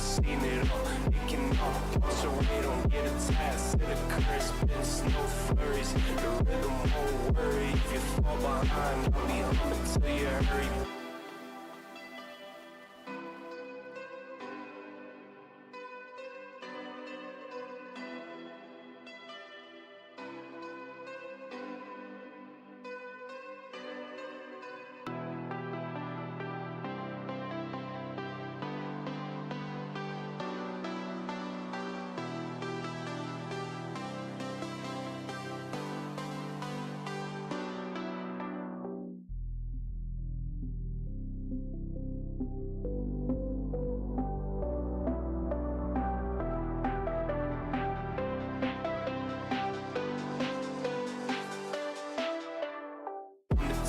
seen it all. It can all bounce away, don't get attached to the current spins, no flurries. The rhythm won't worry. If you fall behind, I'll be humming till you hurry.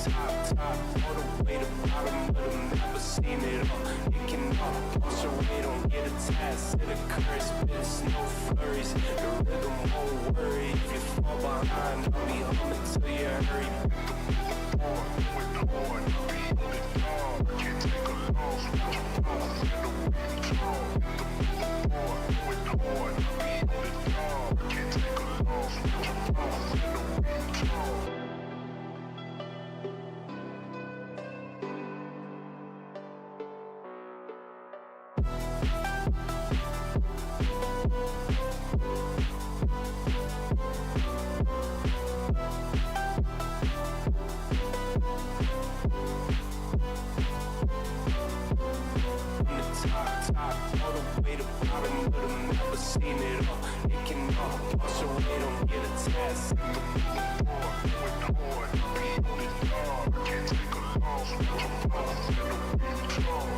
Top, all the way to bottom of the map, I've seen it all. It can all bounce away, don't get attached to the current spins, no flurries. The rhythm won't worry. If you fall behind, I'll be humming till you hurry. With the horn, I'll be on the dog. Can't take a loss with your mouth and the way you talk. With the horn, I'll be on the dog. Can't take a loss with your mouth and the way you talk. Top, all the way to bottom of the map, I've seen it all. It can all bounce away, don't get attached. With the horn, I'll be on the dog. Can't take a loss with your mouth and the way you talk.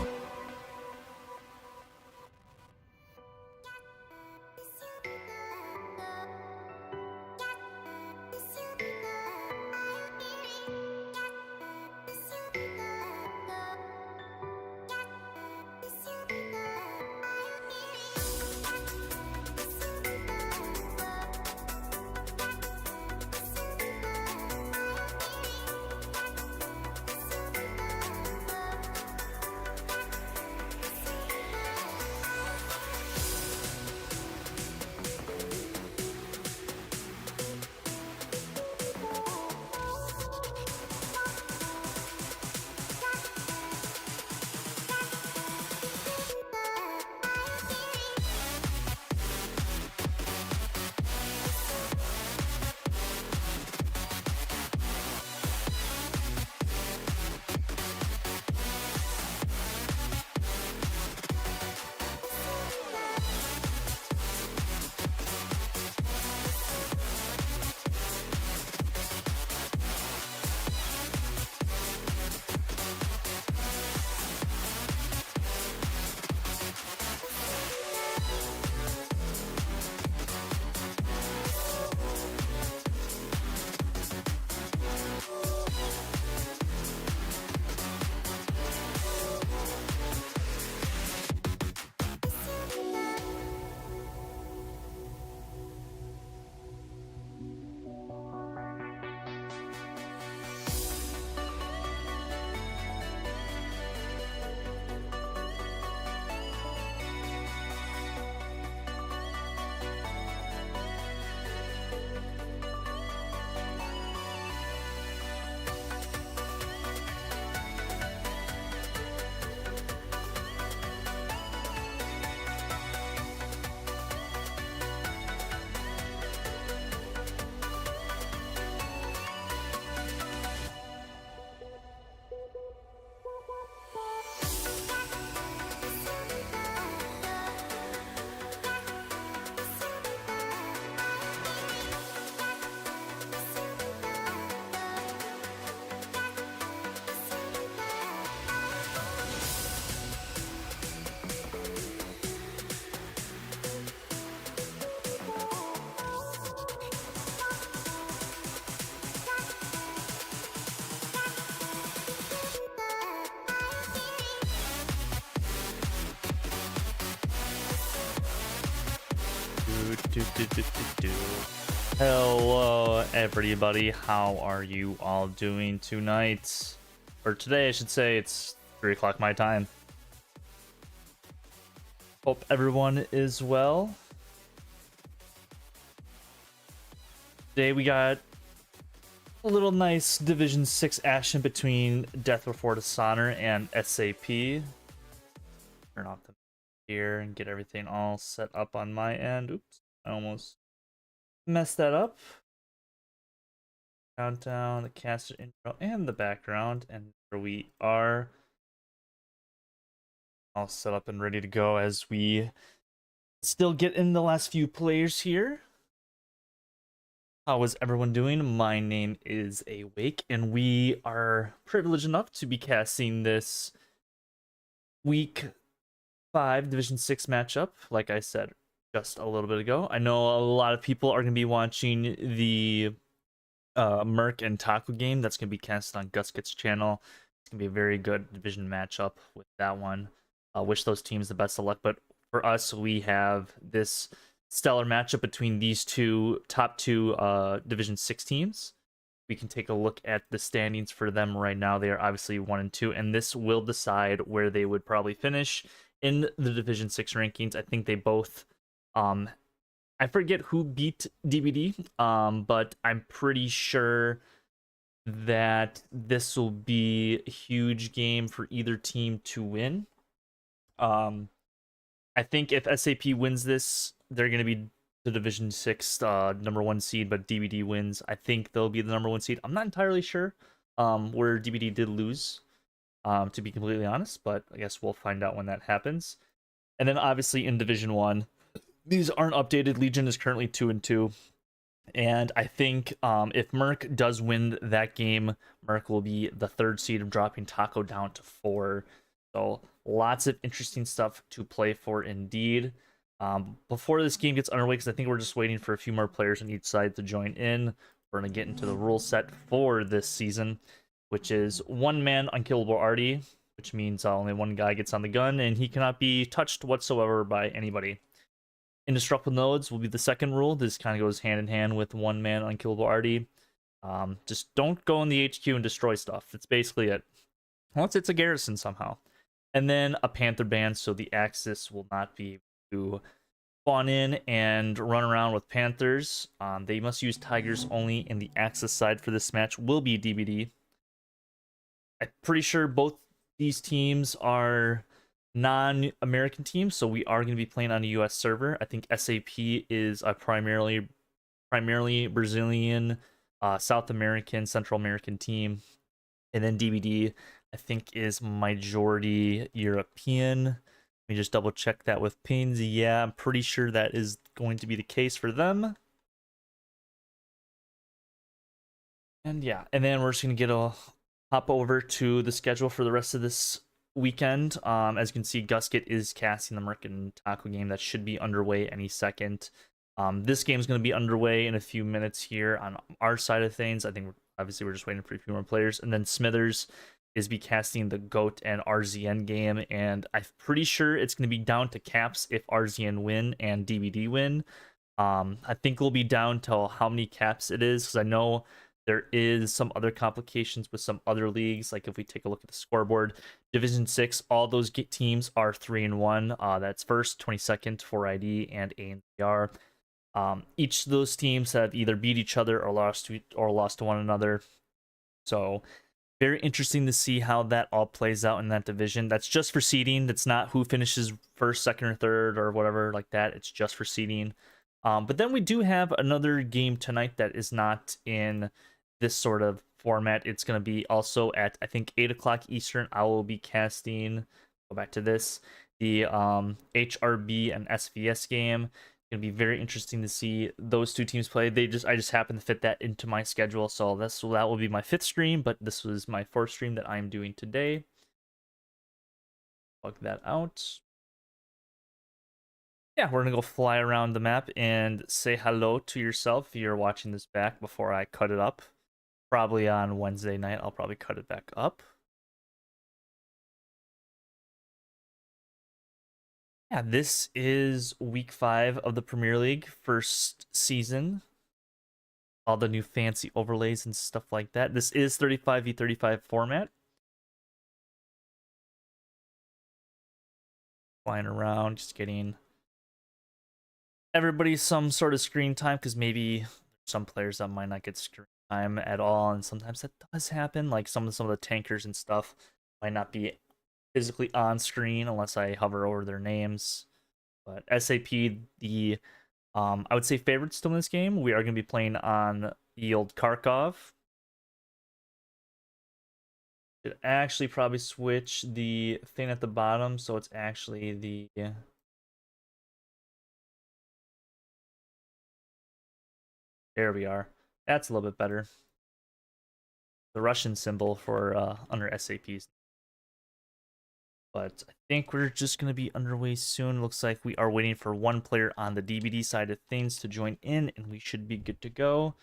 Hello everybody, how are you all doing tonight? Or today I should say. It's 3 o'clock my time. Hope everyone is well. Today we got a little nice Division 6 action between Death Before Dishonor and SAP. Turn off the here and get everything all set up on my end. Oops, I almost messed that up. Countdown, the caster intro, and the background, and here we are. All set up and ready to go as we still get in the last few players here. How is everyone doing? My name is Awake, and we are privileged enough to be casting this Week 5 Division 6 matchup, like I said just a little bit ago. I know a lot of people are going to be watching the Merc and Taco game that's going to be cast on Guskit's channel. It's going to be a very good division matchup with that one. Wish those teams the best of luck, but for us, we have this stellar matchup between these top two Division 6 teams. We can take a look at the standings for them right now. They are obviously 1 and 2, and this will decide where they would probably finish in the Division 6 rankings. I think they both I forget who beat DBD, but I'm pretty sure that this will be a huge game for either team to win. I think if SAP wins this, they're going to be the Division 6 number 1 seed, but DBD wins, I think they'll be the number 1 seed. I'm not entirely sure where DBD did lose, to be completely honest, but I guess we'll find out when that happens. And then obviously in Division 1, these aren't updated. Legion is currently 2 and 2. And I think if Merc does win that game, Merc will be the 3rd seed of dropping Taco down to 4. So lots of interesting stuff to play for indeed. Before this game gets underway, because I think we're just waiting for a few more players on each side to join in, we're going to get into the rule set for this season, which is 1 man unkillable arty, which means only 1 guy gets on the gun, and he cannot be touched whatsoever by anybody. Indestructible nodes will be the second rule. This kind of goes hand in hand with 1 man unkillable arty. Just don't go in the HQ and destroy stuff. That's basically it. Once it's a garrison somehow. And then a Panther ban, so the Axis will not be able to spawn in and run around with Panthers. They must use Tigers only, and the Axis side for this match will be DBD. I'm pretty sure both these teams are non-American teams, so we are going to be playing on a US server. I think SAP is a primarily Brazilian, South American, Central American team, and then DBD I think is majority European. Let me just double check that with pings. Yeah, I'm pretty sure that is going to be the case for them. And yeah, and then we're just going to hop over to the schedule for the rest of this weekend. As you can see, Guskit is casting the Merc and Taco game that should be underway any second. This game is going to be underway in a few minutes here on our side of things. I think obviously we're just waiting for a few more players, and then Smithers is be casting the GOAT and RZN game, and I'm pretty sure it's going to be down to caps if RZN win and DBD win. I think we'll be down to how many caps it is, because I know there is some other complications with some other leagues. Like if we take a look at the scoreboard, Division 6, all those teams are 3 and 1. That's first, 22nd, 4ID, and ANPR. Each of those teams have either beat each other or lost to one another. So very interesting to see how that all plays out in that division. That's just for seeding. That's not who finishes first, second, or third, or whatever like that. It's just for seeding. But then we do have another game tonight that is not in this sort of format. It's going to be also at, I think, 8 o'clock Eastern. I will be casting, go back to this, the HRB and SVS game. It's going to be very interesting to see those two teams play. I just happen to fit that into my schedule, so that will be my 5th stream, but this was my 4th stream that I'm doing today. Plug that out. Yeah, we're gonna go fly around the map and say hello to yourself if you're watching this back before I cut it up. Probably on Wednesday night, I'll probably cut it back up. Yeah, this is week 5 of the Premier League, first season. All the new fancy overlays and stuff like that. This is 35v35 format. flying around, just getting everybody some sort of screen time, because maybe some players that might not get screen time at all, and sometimes that does happen. Like some of the tankers and stuff might not be physically on screen unless I hover over their names. But SAP, the I would say favorites still in this game. We are going to be playing on the old Kharkov. Should actually probably switch the thing at the bottom, so it's actually the there we are. That's a little bit better. The Russian symbol for under SAPs. But I think we're just going to be underway soon. Looks like we are waiting for one player on the DBD side of things to join in, and we should be good to go.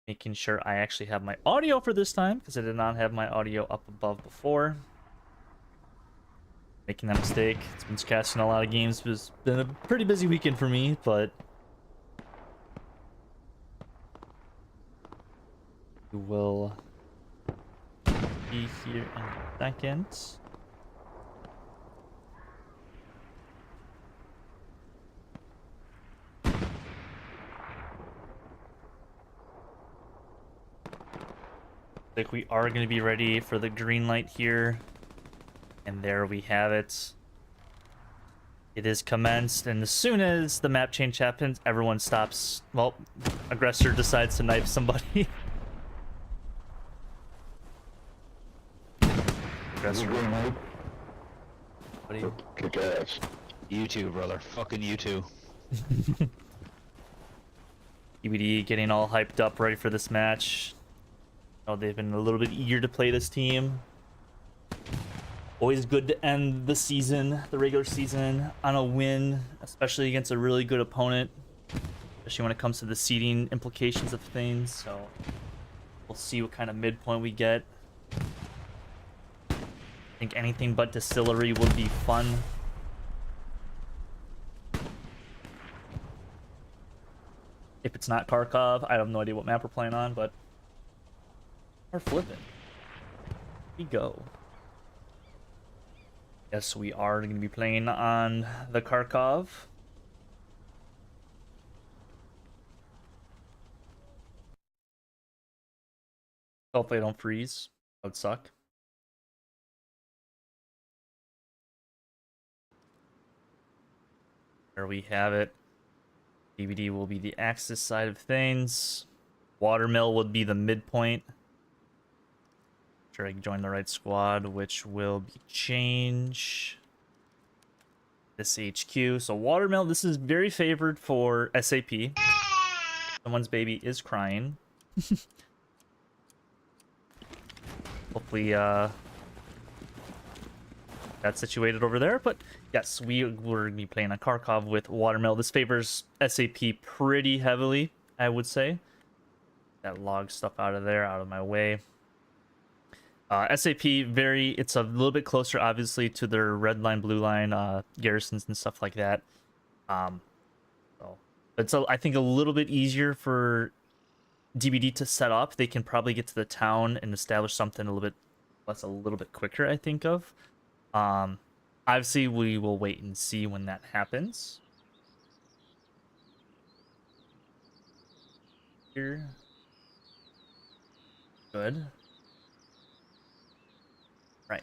Making sure I actually have my audio for this time, because I did not have my audio up above before. Making that mistake. It's been casting a lot of games. It's been a pretty busy weekend for me, but we will be here in a second. Like we are going to be ready for the green light here, and there we have it. It is commenced, and as soon as the map change happens, everyone stops. Well, aggressor decides to knife somebody. Aggressor. What do you? Kick ass. You too, brother. Fucking you too. DBD getting all hyped up, ready for this match. Oh, they've been a little bit eager to play this team. Always good to end the season, the regular season, on a win, especially against a really good opponent, especially when it comes to the seeding implications of things. So we'll see what kind of midpoint we get. I think anything but distillery would be fun. If it's not Kharkov, I have no idea what map we're playing on, but we're flipping. Here we go. Yes, we are going to be playing on the Kharkov. Hopefully I don't freeze. That would suck. There we have it. DBD will be the Axis side of things. Watermill would be the midpoint. Sure, I can join the right squad, which will be change this HQ. So Watermill, this is very favored for SAP. Someone's baby is crying. Hopefully that's situated over there. But yes, we're going to be playing on Kharkov with Watermill. This favors SAP pretty heavily, I would say. That log stuff out of there, out of my way. SAP, it's a little bit closer, obviously, to their red line, blue line garrisons and stuff like that. So it's, I think, a little bit easier for DBD to set up. They can probably get to the town and establish something a little bit quicker, I think of. Obviously, we will wait and see when that happens. Here. Good. Right.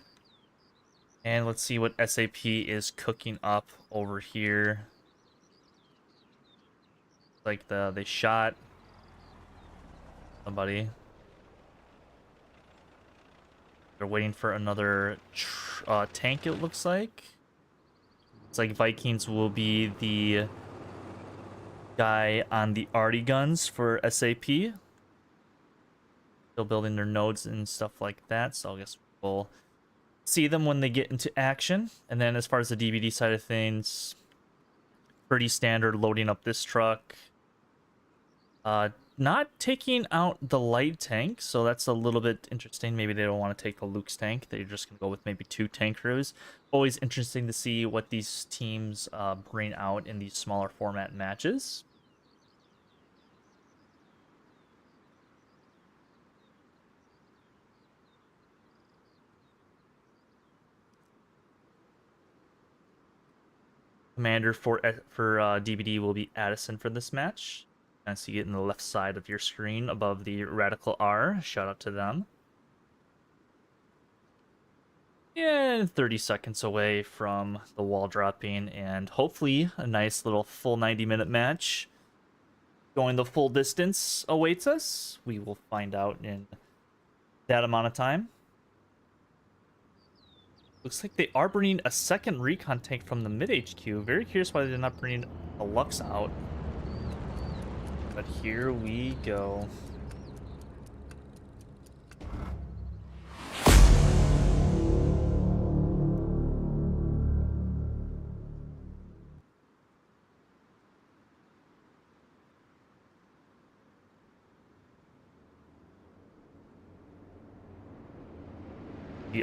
And let's see what SAP is cooking up over here. Like they shot somebody. They're waiting for another tank, it looks like. It's like Vikings will be the guy on the arty guns for SAP. Still building their nodes and stuff like that, so I guess we'll see them when they get into action. And then as far as the DBD side of things, pretty standard loading up this truck. Not taking out the light tank, so that's a little bit interesting. Maybe they don't want to take the Luke's tank. They're just going to go with maybe 2 tank crews. Always interesting to see what these teams bring out in these smaller format matches. Commander for DBD will be Addison for this match. And see it in the left side of your screen above the Radical R. Shout out to them. And 30 seconds away from the wall dropping, and hopefully a nice little full 90-minute match. Going the full distance awaits us. We will find out in that amount of time. Looks like they are bringing a second recon tank from the mid HQ. Very curious why they're not bringing a Lux out. But here we go.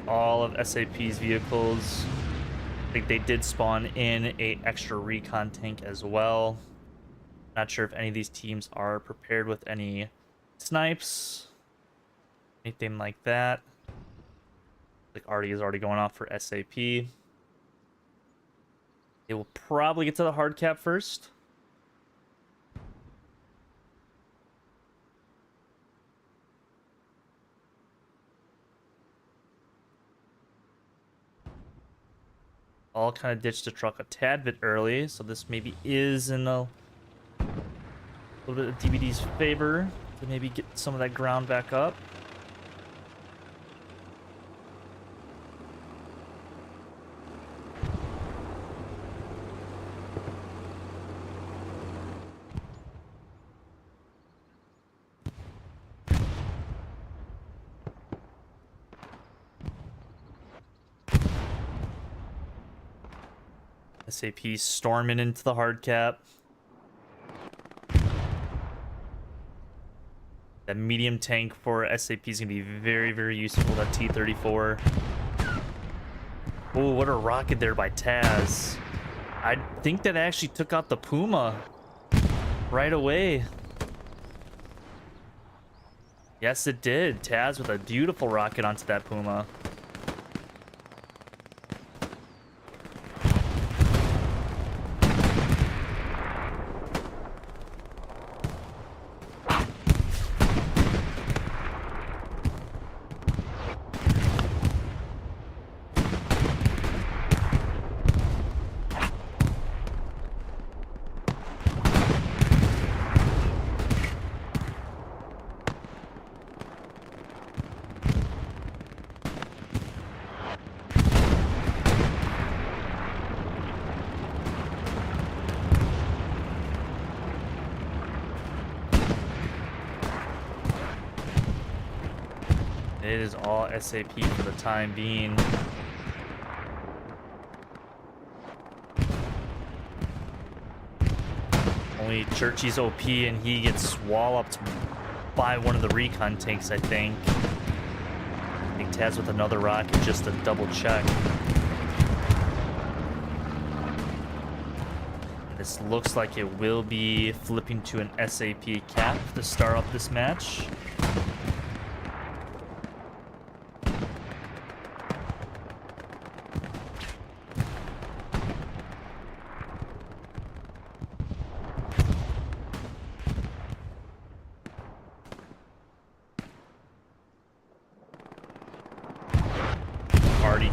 All of SAP's vehicles. I think they did spawn in a extra recon tank as well. Not sure if any of these teams are prepared with any snipes, anything like that. Like Artie is already going off for SAP. They will probably get to the hard cap first. All kind of ditched the truck a tad bit early, so this maybe is in a little bit of DBD's favor to maybe get some of that ground back up. SAP storming into the hard cap. That medium tank for SAP is going to be very, very useful, that T-34. Oh, what a rocket there by Taz. I think that actually took out the Puma right away. Yes, it did. Taz with a beautiful rocket onto that Puma. It is all SAP for the time being. Only Churchy's OP and he gets walloped by one of the recon tanks, I think. I think Taz with another rocket just to double check. This looks like it will be flipping to an SAP cap to start off this match.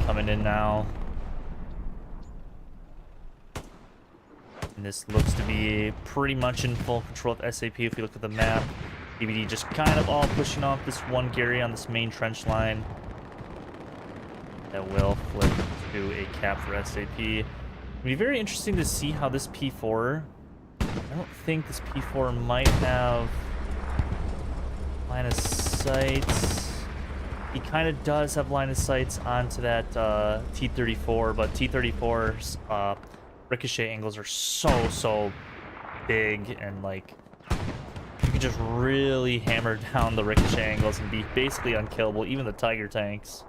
Coming in now. And this looks to be pretty much in full control of SAP if you look at the map. DBD just kind of all pushing off this one Gary on this main trench line. That will flip to a cap for SAP. It'll be very interesting to see how this P4... I don't think this P4 might have line of sight. He kind of does have line of sights onto that T-34, but T-34's ricochet angles are so big, and like you can just really hammer down the ricochet angles and be basically unkillable, even the Tiger tanks.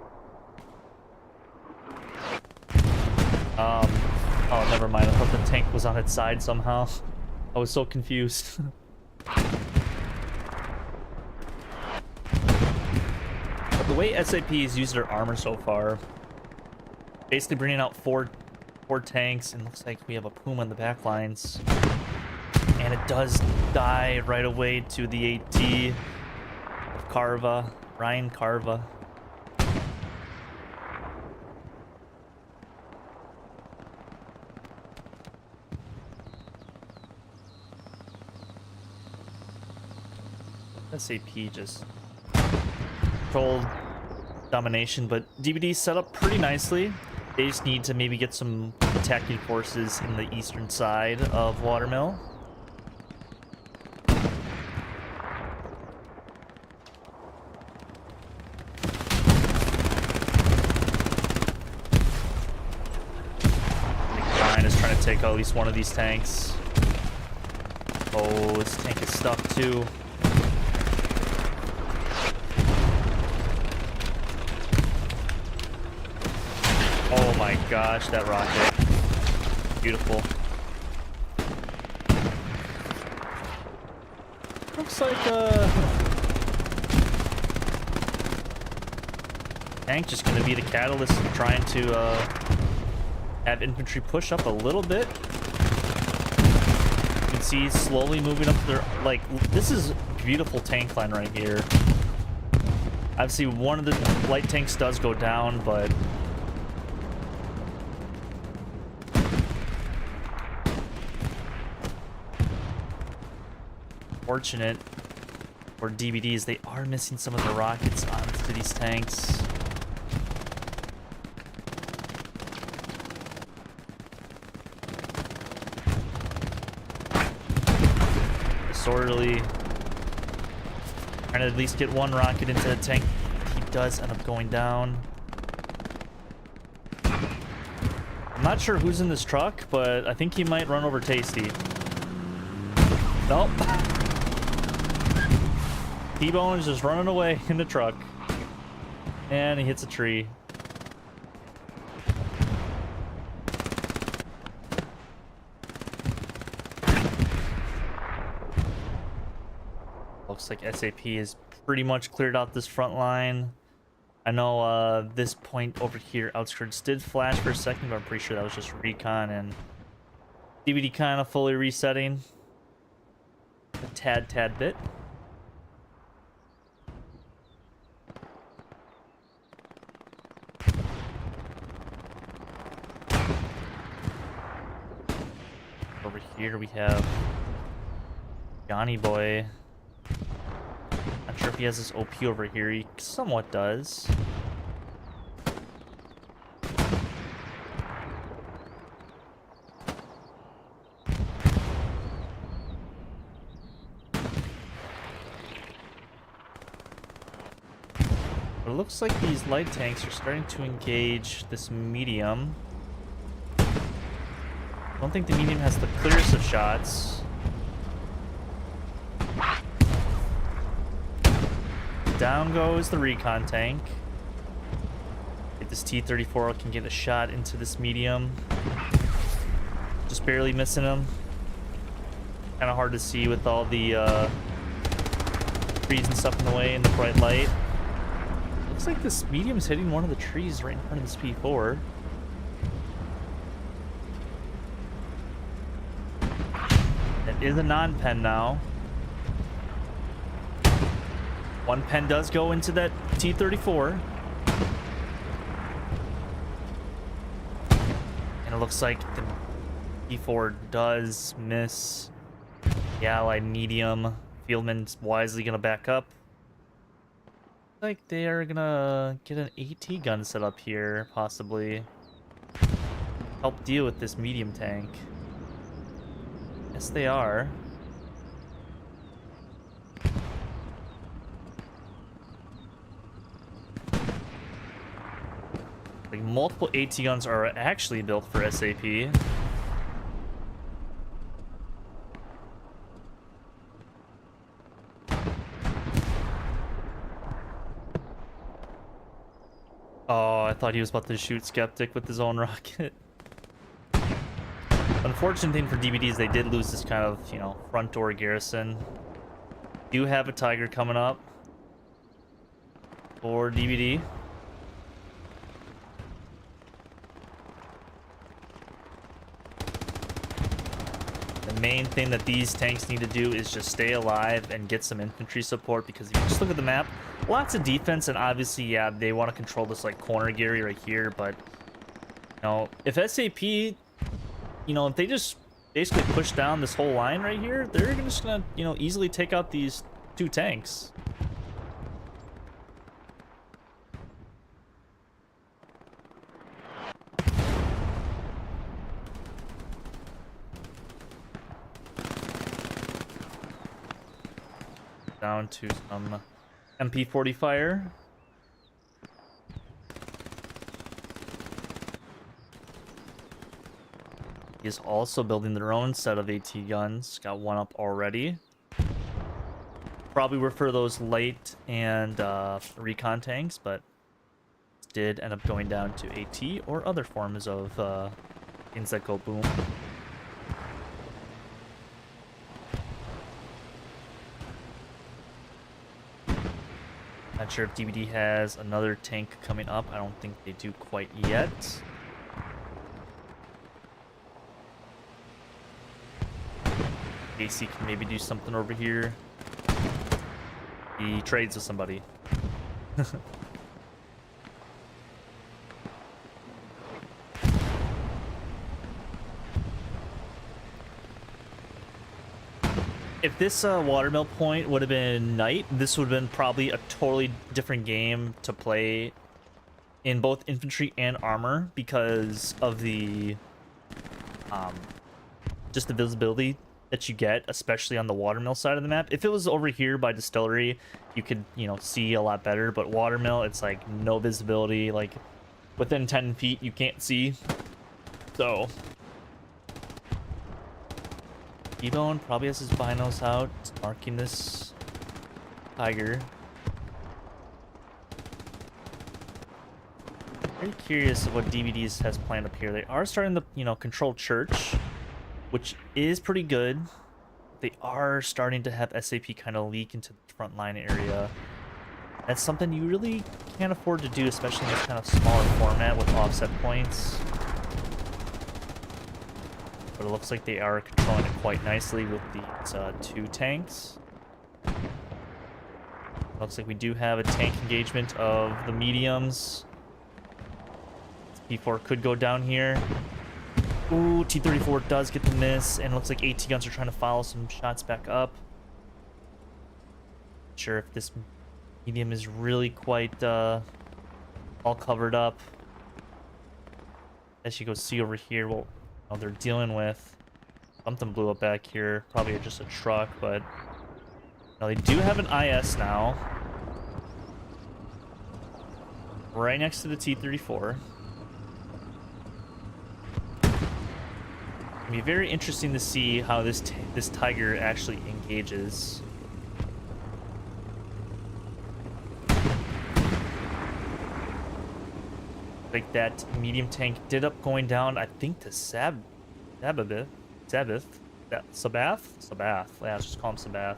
Oh, never mind. I thought the tank was on its side somehow. I was so confused. The way SAP has used their armor so far, basically bringing out 4 4 tanks, and looks like we have a Puma in the back lines. And it does die right away to the AT of Carva, Ryan Carva. SAP just controlled domination, but DBD set up pretty nicely. They just need to maybe get some attacking forces in the eastern side of Watermill. Ryan is trying to take out at least one of these tanks. Oh, this tank is stuck too. Oh my gosh, that rocket. Beautiful. Looks like tank just gonna be the catalyst of trying to have infantry push up a little bit. You can see slowly moving up there. Like, this is a beautiful tank line right here. Obviously one of the light tanks does go down, but fortunate for DBDs, they are missing some of the rockets onto these tanks. Disorderly trying to at least get one rocket into the tank. He does end up going down. I'm not sure who's in this truck, but I think he might run over Tasty. Nope. T-Bone is just running away in the truck. And he hits a tree. Looks like SAP is pretty much cleared out this front line. I know this point over here, outskirts, did flash for a second, but I'm pretty sure that was just recon and DBD kind of fully resetting a tad bit. Over here we have Johnny Boy. Not sure if he has this OP over here. He somewhat does. But it looks like these light tanks are starting to engage this medium. I don't think the medium has the clearest of shots. Down goes the recon tank. If this T-34 can get a shot into this medium. Just barely missing him. Kind of hard to see with all the trees and stuff in the way and the bright light. Looks like this medium's hitting one of the trees right in front of this P4. It is a non-pen now. One pen does go into that T-34. And it looks like the P4 does miss the Allied medium. Fieldman's wisely going to back up. Looks like they are going to get an AT gun set up here, possibly. Help deal with this medium tank. Yes, they are. Like, multiple AT guns are actually built for SAP. Oh, I thought he was about to shoot Skeptic with his own rocket. Unfortunate thing for DBD is they did lose this kind of, you know, front door garrison. Do have a Tiger coming up for DBD. main thing that these tanks need to do is just stay alive and get some infantry support, because if you just look at the map, lots of defense, and obviously, yeah, they want to control this like corner Gary right here, but you know, if SAP, you know, if they just basically push down this whole line right here, they're just gonna, you know, easily take out these two tanks. Down to some MP40 fire. He is also building their own set of AT guns. Got one up already. Probably were for those light and recon tanks, but did end up going down to AT or other forms of things that go boom. Not sure if DBD has another tank coming up. I don't think they do quite yet. AC can maybe do something over here. He trades with somebody. If this watermill point would have been night, this would have been probably a totally different game to play in both infantry and armor, because of the just the visibility that you get, especially on the watermill side of the map. If it was over here by distillery, you could, you know, see a lot better, but watermill, it's like no visibility, like within 10 feet you can't see. So T-Bone probably has his binos out, marking this tiger. Very curious of what DBD has planned up here. They are starting to, you know, control church, which is pretty good. They are starting to have SAP kind of leak into the front line area. That's something you really can't afford to do, especially in this kind of smaller format with offset points. But it looks like they are controlling it quite nicely with these two tanks. Looks like we do have a tank engagement of the mediums. P4 could go down here. Ooh, T-34 does get the miss, and it looks like AT guns are trying to follow some shots back up. Not sure if this medium is really quite all covered up. As you go see over here, well, they're dealing with something blew up back here, probably just a truck, but now they do have an IS now right next to the T-34. It'll be very interesting to see how this tiger actually engages. Like that medium tank did up going down, I think, to Sabath. Yeah, let's just call him Sabath.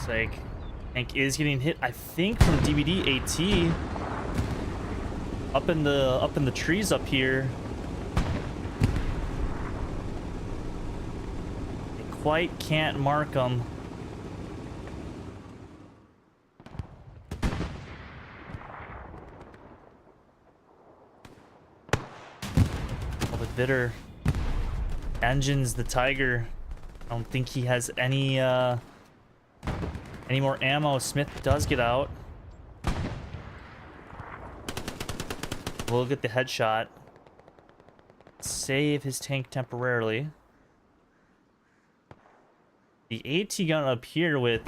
Like, tank is getting hit, I think, from DBD AT up in the trees up here. They quite can't mark them. Oh, the bitter engines the tiger. I don't think he has any more ammo. Smith does get out. We'll get the headshot. Save his tank temporarily. The AT gun up here with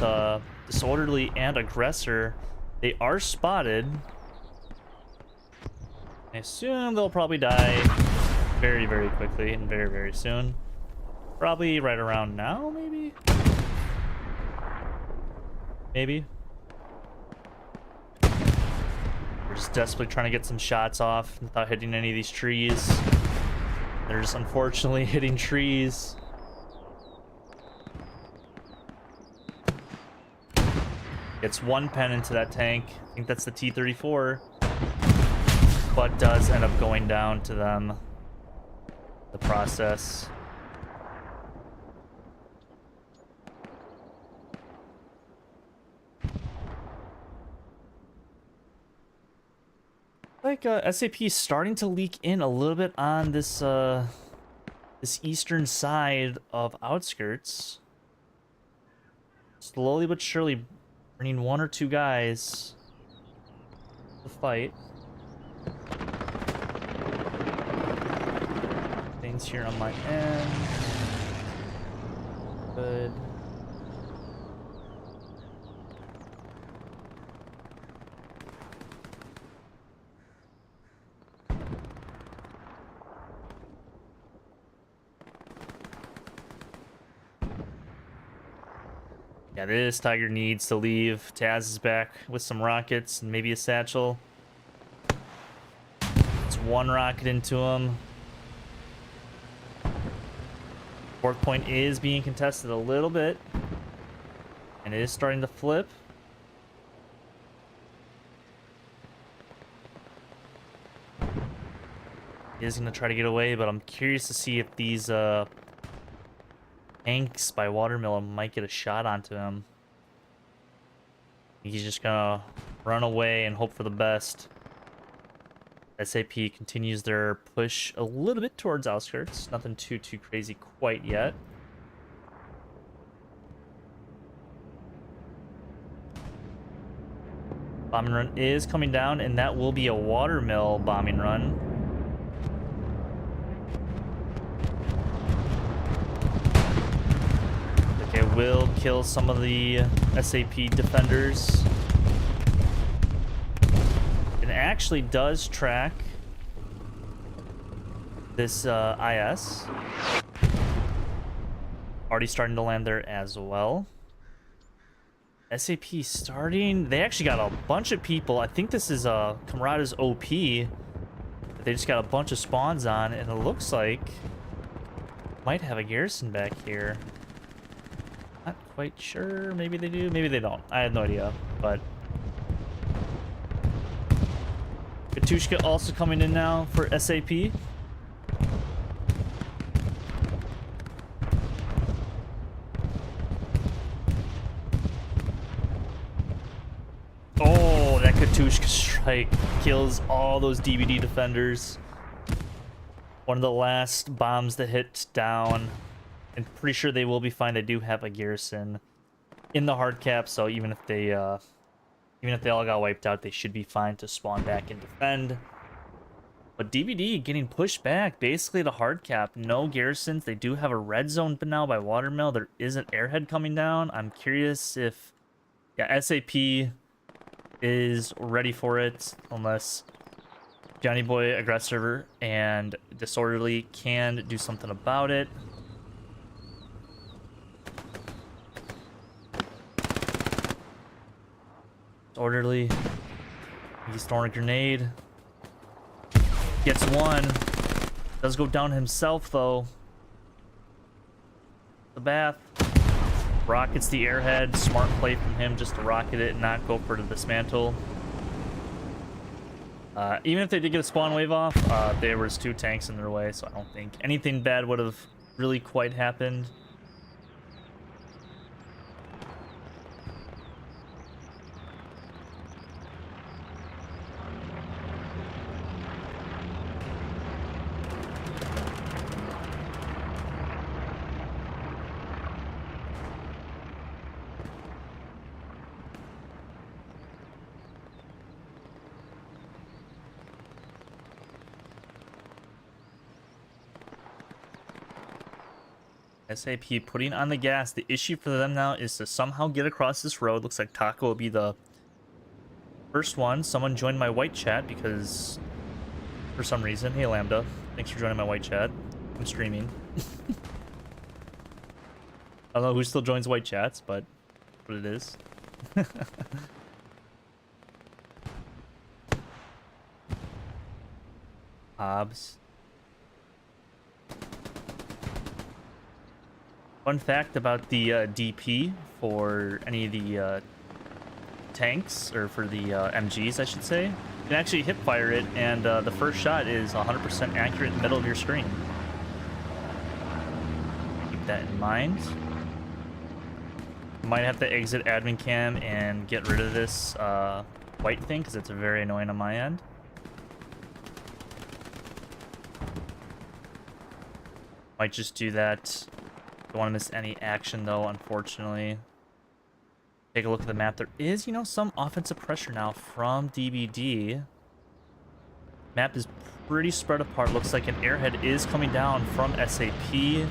Disorderly and Aggressor, they are spotted. I assume they'll probably die very, very quickly and very, very soon. Probably right around now, maybe? Maybe. We're just desperately trying to get some shots off without hitting any of these trees. They're just unfortunately hitting trees. Gets one pen into that tank. I think that's the T-34. But does end up going down to them. The process. Like SAP is starting to leak in a little bit on this this eastern side of outskirts. Slowly but surely bringing one or two guys to fight. Things here on my end. Good. Yeah, this Tiger needs to leave. Taz is back with some rockets and maybe a satchel. It's one rocket into him. Fourth point is being contested a little bit. And it is starting to flip. He is going to try to get away, but I'm curious to see if these tanks by Watermill might get a shot onto him. He's just gonna run away and hope for the best. SAP continues their push a little bit towards outskirts. Nothing too crazy quite yet. Bombing run is coming down, and that will be a Watermill bombing run. It will kill some of the SAP defenders. It actually does track this IS. Already starting to land there as well. SAP starting. They actually got a bunch of people. I think this is Camarada's OP. They just got a bunch of spawns on, and it looks like might have a garrison back here. Not quite sure. Maybe they do. Maybe they don't. I have no idea. But Katushka also coming in now for SAP. Oh, that Katushka strike kills all those DBD defenders. One of the last bombs that hit down. I'm pretty sure they will be fine. They do have a garrison in the hard cap, so even if they all got wiped out, they should be fine to spawn back and defend. But DBD getting pushed back, basically the hard cap, no garrisons. They do have a red zone now by Watermill. There is an Airhead coming down. I'm curious if SAP is ready for it, unless Johnny Boy, Aggressor, and Disorderly can do something about it. Orderly. He's throwing a grenade. Gets one. Does go down himself, though. The bath. Rockets the Airhead. Smart play from him just to rocket it and not go for the dismantle. Even if they did get a spawn wave off, there was two tanks in their way, so I don't think anything bad would have really quite happened. SAP putting on the gas. The issue for them now is to somehow get across this road. Looks like Taco will be the first one. Someone joined my white chat because for some reason. Hey, Lambda. Thanks for joining my white chat. I'm streaming. I don't know who still joins white chats, but what it is. Hobbs. Fun fact about the DP for any of the tanks, or for the MGs, I should say. You can actually hip fire it, and the first shot is 100% accurate in the middle of your screen. Keep that in mind. Might have to exit admin cam and get rid of this white thing, because it's very annoying on my end. Might just do that. Don't want to miss any action, though, unfortunately. Take a look at the map. There is, you know, some offensive pressure now from DBD. Map is pretty spread apart. Looks like an airhead is coming down from SAP.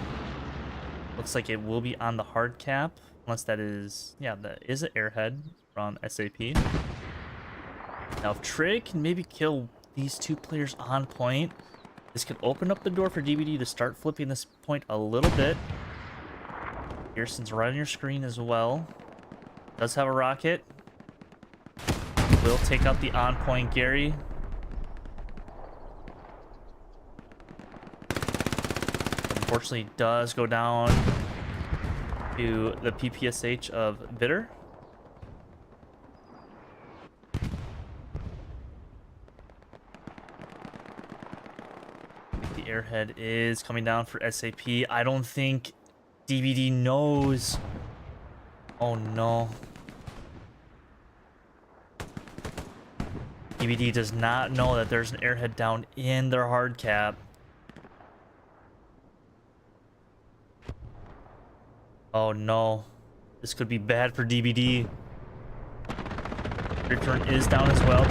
Looks like it will be on the hard cap. Unless that is... Yeah, that is an airhead from SAP. Now, if Trey can maybe kill these two players on point, this could open up the door for DBD to start flipping this point a little bit. Pearson's right on your screen as well. Does have a rocket. Will take out the on-point Gary. Unfortunately, does go down to the PPSH of Bitter. The airhead is coming down for SAP. I don't think DBD knows. Oh no. DBD does not know that there's an airhead down in their hard cap. Oh no. This could be bad for DBD. Return is down as well.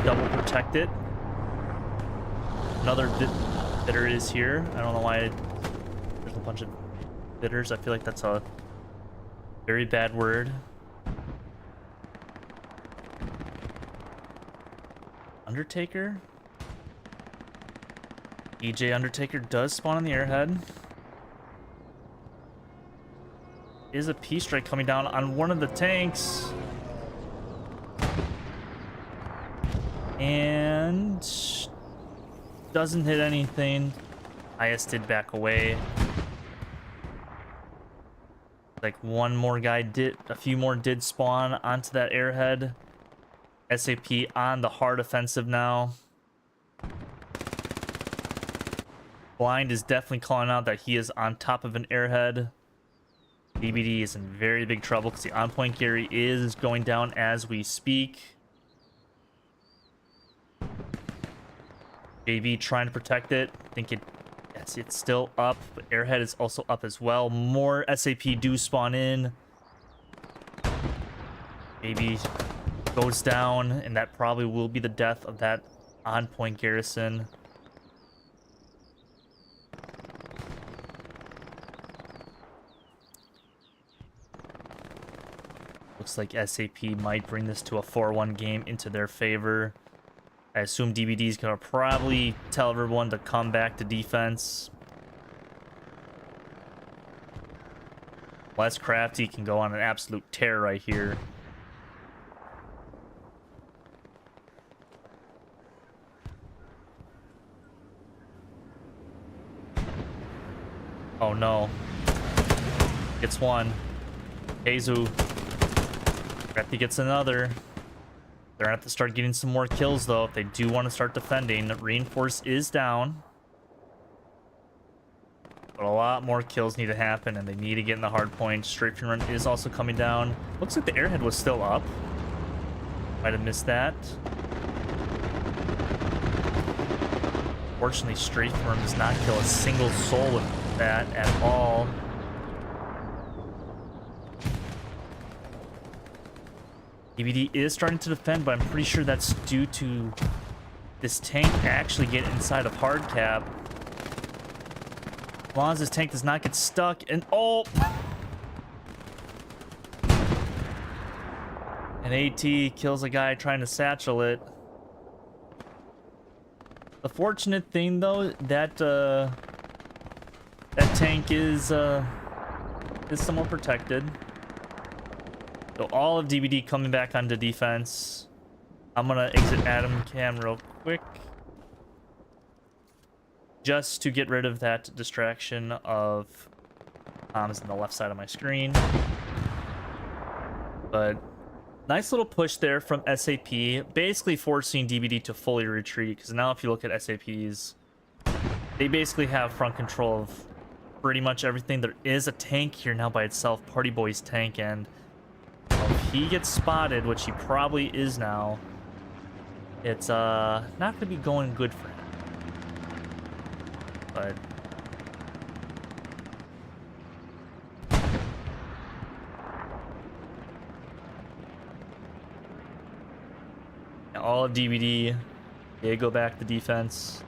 Double protect it. Another bitter is here. I don't know why there's a bunch of bitters. I feel like that's a very bad word. Undertaker? EJ Undertaker does spawn on the airhead. Is a P-strike coming down on one of the tanks. And doesn't hit anything. IS did back away. Like one more guy did, a few more did spawn onto that airhead. SAP on the hard offensive now. Blind is definitely calling out that he is on top of an airhead. DBD is in very big trouble because the on-point Gary is going down as we speak. JV trying to protect it. I think it's still up, but airhead is also up as well. More SAP do spawn in. Maybe goes down, and that probably will be the death of that on-point garrison. Looks like SAP might bring this to a 4-1 game into their favor. I assume DBD is going to probably tell everyone to come back to defense. Les Crafty can go on an absolute tear right here. Oh no. Gets one. Jesus. Crafty gets another. They're gonna have to start getting some more kills though if they do want to start defending. Reinforce is down. But a lot more kills need to happen and they need to get in the hard point. Strafing run is also coming down. Looks like the airhead was still up. Might have missed that. Fortunately, strafing run does not kill a single soul with that at all. DBD is starting to defend, but I'm pretty sure that's due to this tank actually get inside of hard cap. As long as this tank does not get stuck, and oh! An AT kills a guy trying to satchel it. The fortunate thing though, that that tank is somewhat protected. So all of DBD coming back onto defense. I'm gonna exit Adam cam real quick, just to get rid of that distraction of Tom's on the left side of my screen. But nice little push there from SAP, basically forcing DBD to fully retreat, because now if you look at SAP's, they basically have front control of pretty much everything. There is a tank here now by itself, Party Boy's tank, and if he gets spotted, which he probably is now, it's not going to be going good for him. But all of DBD, they go back to defense.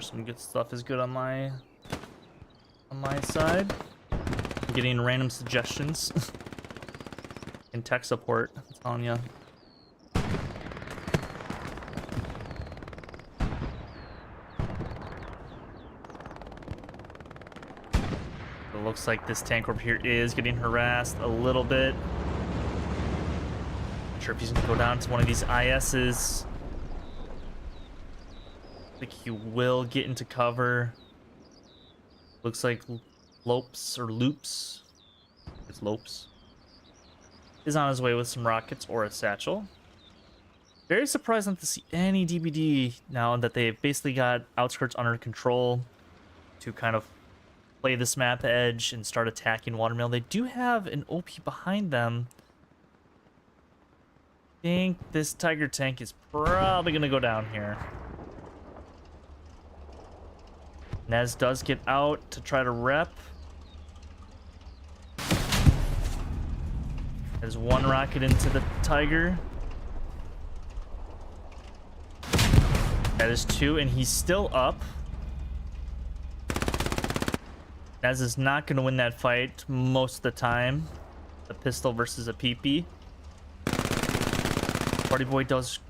Some good stuff is good on my side. I'm getting random suggestions in tech support, I'm telling you. It looks like this tank over here is getting harassed a little bit. Not sure if he's gonna go down to one of these ISs. I think he will get into cover. Looks like Lopes or Loops. It's Lopes. Is on his way with some rockets or a satchel. Very surprised not to see any DBD now that they've basically got outskirts under control to kind of play this map edge and start attacking Watermill. They do have an OP behind them. I think this Tiger tank is probably going to go down here. Nez does get out to try to rep. There's one rocket into the Tiger. That is two, and he's still up. Nez is not going to win that fight most of the time. A pistol versus a PP. Party Boy goes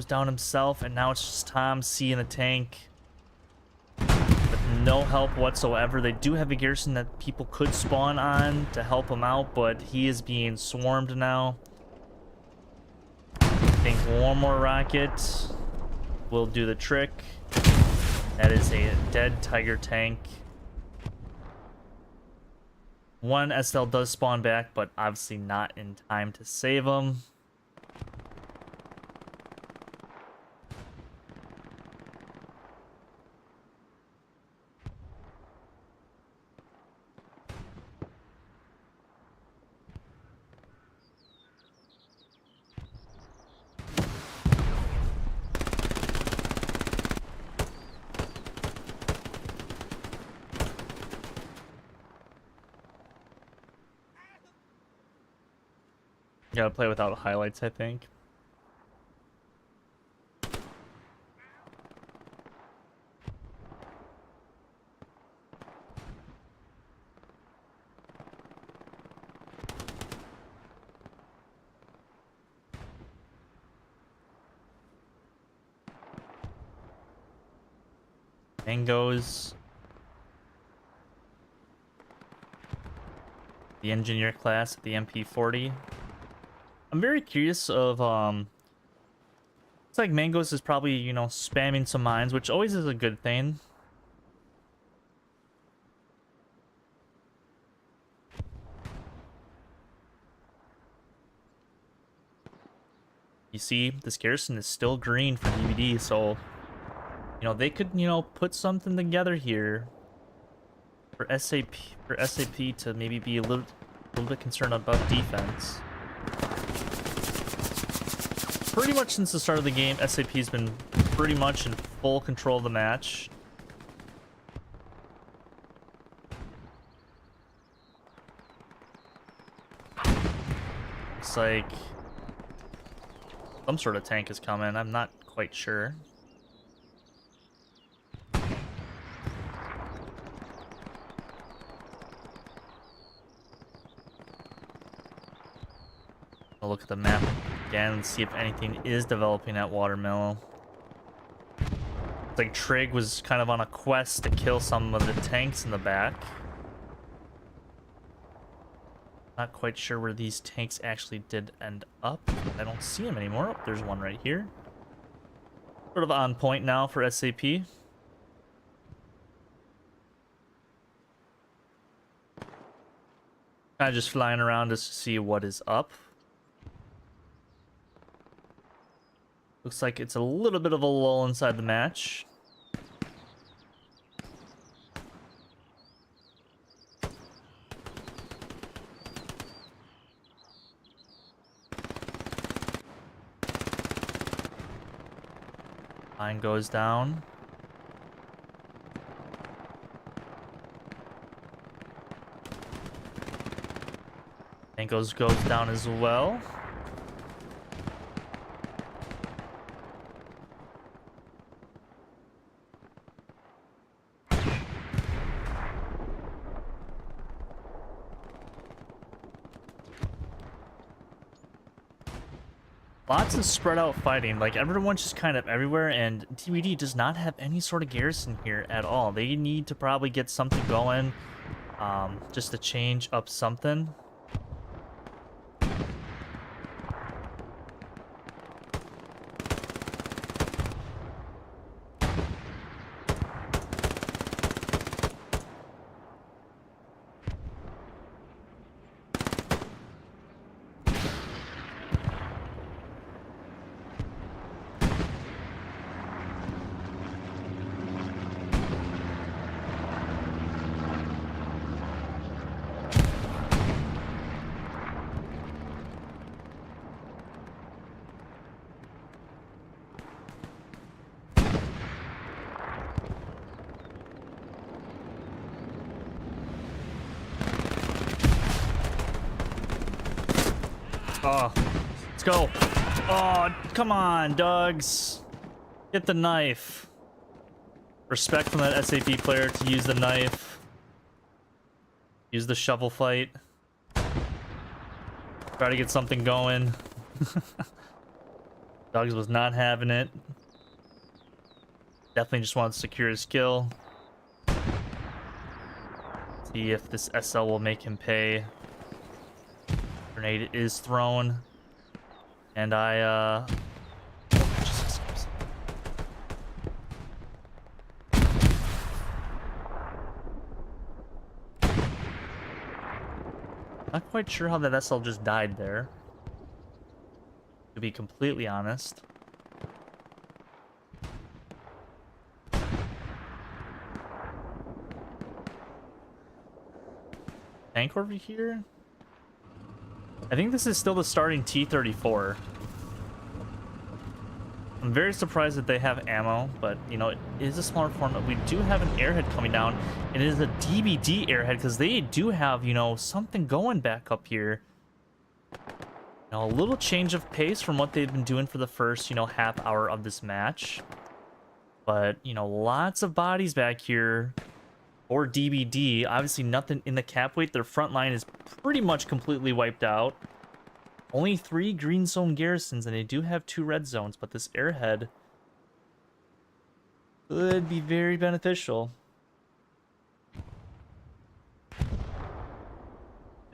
down himself, and now it's just Tom C in the tank. No help whatsoever. They do have a garrison that people could spawn on to help him out, but he is being swarmed now. I think one more rocket will do the trick. That is a dead Tiger tank. One SL does spawn back, but obviously not in time to save him. Gotta play without highlights, I think. Mangoes. The engineer class, the MP40. I'm very curious of, it's like Mangoes is probably, you know, spamming some mines, which always is a good thing. You see, this garrison is still green for DBD, so, you know, they could, you know, put something together here for SAP to maybe be a little A little bit concerned about defense. Pretty much since the start of the game, SAP's been pretty much in full control of the match. Looks like some sort of tank is coming. I'm not quite sure. I'll look at the map again and see if anything is developing at Watermill. It's like Trig was kind of on a quest to kill some of the tanks in the back. Not quite sure where these tanks actually did end up. I don't see them anymore. Oh, there's one right here. Sort of on point now for SAP. Kind of just flying around just to see what is up. Looks like it's a little bit of a lull inside the match. Line goes down. Ankles goes down as well. Lots of spread out fighting, like everyone's just kind of everywhere, and DBD does not have any sort of garrison here at all. They need to probably get something going, just to change up something. Oh, let's go. Oh, come on, dogs. Get the knife. Respect from that SAP player to use the knife. Use the shovel fight. Try to get something going. Dogs was not having it. Definitely just wanted to secure his kill. See if this SL will make him pay. Grenade is thrown, and I not quite sure how that SL just died there, to be completely honest. Tank over here. I think this is still the starting T-34. I'm very surprised that they have ammo, but, you know, it is a smaller format. We do have an Airhead coming down. It is a DBD Airhead, because they do have, you know, something going back up here. You know, a little change of pace from what they've been doing for the first, you know, half hour of this match. But, you know, lots of bodies back here. Or DBD, obviously nothing in the cap weight. Their front line is pretty much completely wiped out. Only 3 green zone garrisons, and they do have 2 red zones, but this Airhead could be very beneficial.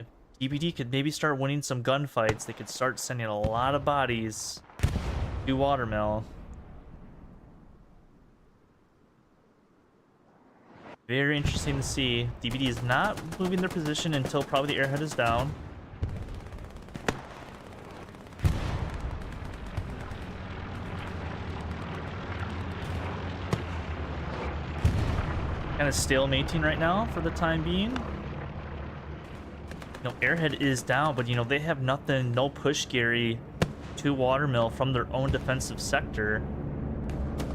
If DBD could maybe start winning some gunfights, they could start sending a lot of bodies to Watermill. Very interesting to see. DBD is not moving their position until probably the Airhead is down. Kind of stalemating right now for the time being. You know, Airhead is down, but you know, they have nothing, no push Gary to Watermill from their own defensive sector.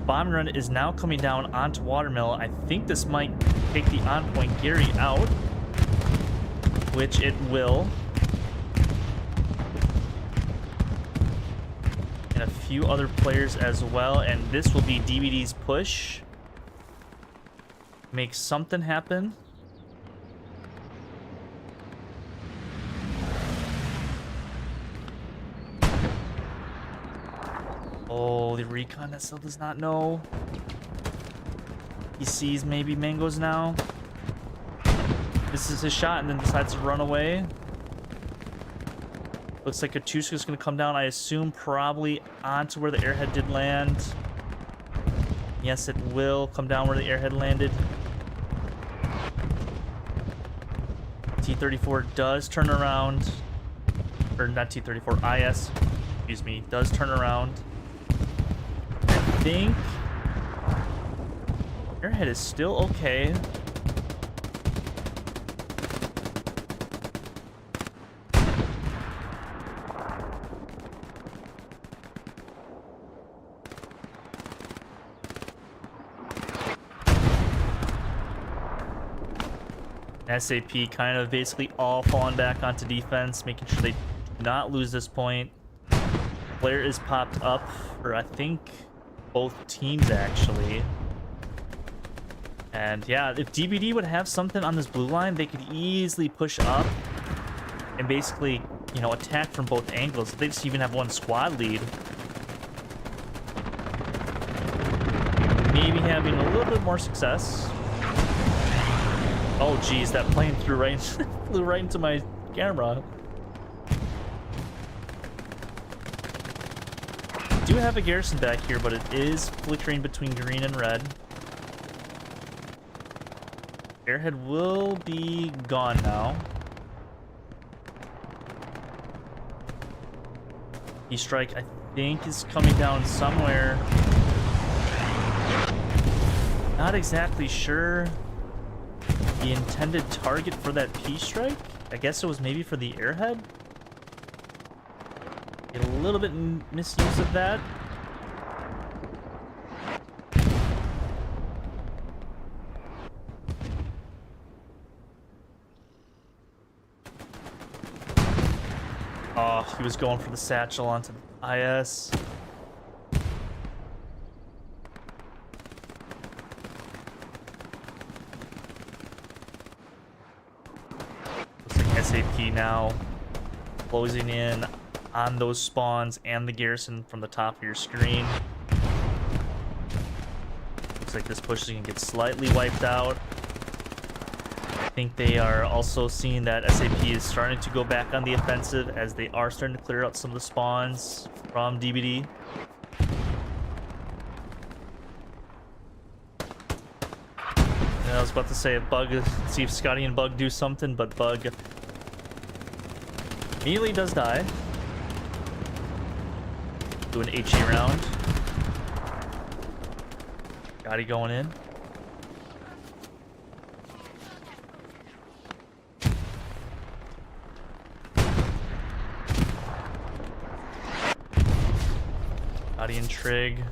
Bomb run is now coming down onto Watermill. I think this might take the on-point Gary out, which it will. And a few other players as well, and this will be DBD's push. Make something happen. Oh, the recon that still does not know. He sees maybe Mangoes now. This is his shot and then decides to run away. Looks like Katuska's going to come down, I assume, probably onto where the Airhead did land. Yes, it will come down where the Airhead landed. T-34 does turn around. Or not T-34, IS, excuse me, does turn around. I think Airhead is still okay. SAP kind of basically all falling back onto defense, making sure they do not lose this point. Player is popped up for, I think, both teams actually. And yeah, if DBD would have something on this blue line, they could easily push up and basically, you know, attack from both angles. They just even have one squad lead. Maybe having a little bit more success. Oh geez, that plane flew right into my camera. Do have a garrison back here, but it is flickering between green and red. Airhead will be gone now. E-strike, I think, is coming down somewhere. Not exactly sure the intended target for that P-strike. I guess it was maybe for the Airhead. A little bit misuse of that. Oh, he was going for the satchel onto the IS. Looks like SAP now closing in on those spawns and the garrison from the top of your screen. Looks like this push is going to get slightly wiped out. I think they are also seeing that SAP is starting to go back on the offensive as they are starting to clear out some of the spawns from DBD. And I was about to say a Bug, see if Scotty and Bug do something, but Bug immediately does die. Do an HE round. Scotty going in. Scotty and Trig.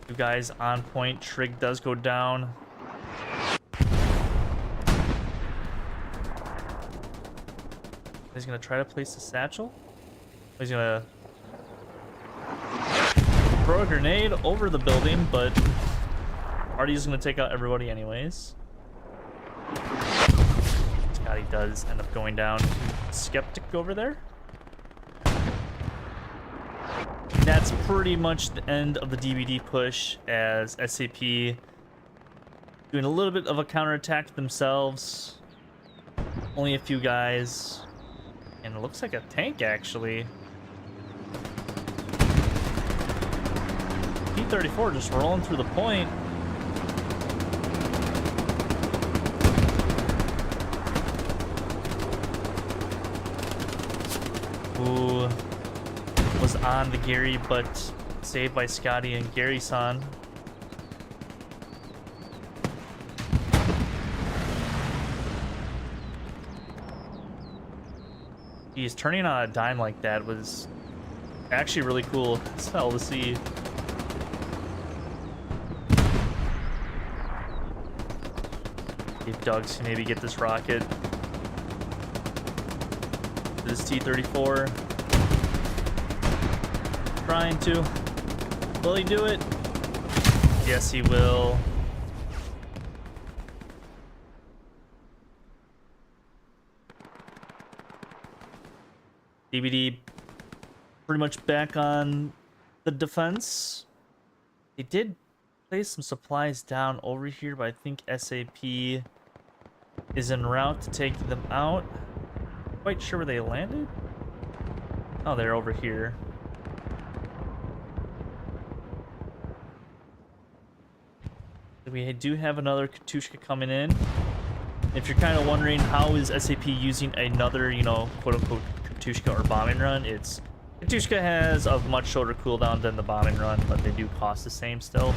You guys on point. Trig does go down. He's gonna try to place the satchel. He's gonna throw a grenade over the building, but Artie's gonna take out everybody anyways. Scotty does end up going down. Skeptic over there. That's pretty much the end of the DBD push, as SAP doing a little bit of a counterattack themselves. Only a few guys. And it looks like a tank, actually. T-34 just rolling through the point. Ooh. Was on the Gary, but saved by Scotty and Gary-san. Geez, turning on a dime like that was actually really cool as hell to see. If Doug's can maybe get this rocket. This T-34. Trying to. Will he do it? Yes, he will. DBD pretty much back on the defense. They did place some supplies down over here, but I think SAP is en route to take them out. Quite sure where they landed. Oh, they're over here. We do have another Katushka coming in. If you're kind of wondering how is SAP using another, you know, quote-unquote Katushka or bombing run, it's Katushka has a much shorter cooldown than the bombing run, but they do cost the same still.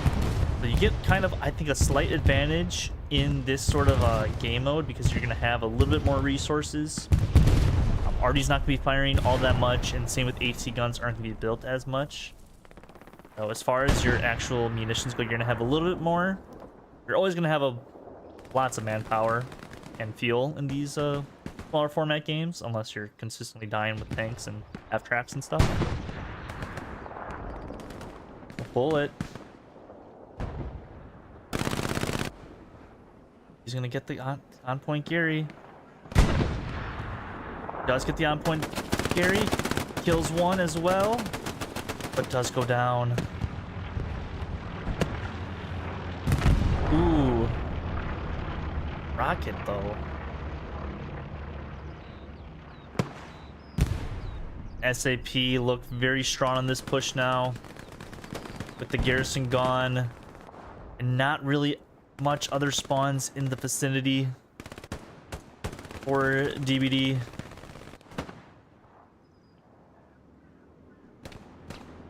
So you get kind of, I think, a slight advantage in this sort of game mode because you're going to have a little bit more resources. Artie's not going to be firing all that much, and same with HC guns aren't going to be built as much. So as far as your actual munitions go, you're going to have a little bit more. You're always going to have lots of manpower and fuel in these smaller format games, unless you're consistently dying with tanks and have traps and stuff. A bullet. He's going to get the on-point Gary. Does get the on-point Gary. Kills one as well, but does go down. Ooh. Rocket, though. SAP look very strong on this push now. With the garrison gone. And not really much other spawns in the vicinity for DBD.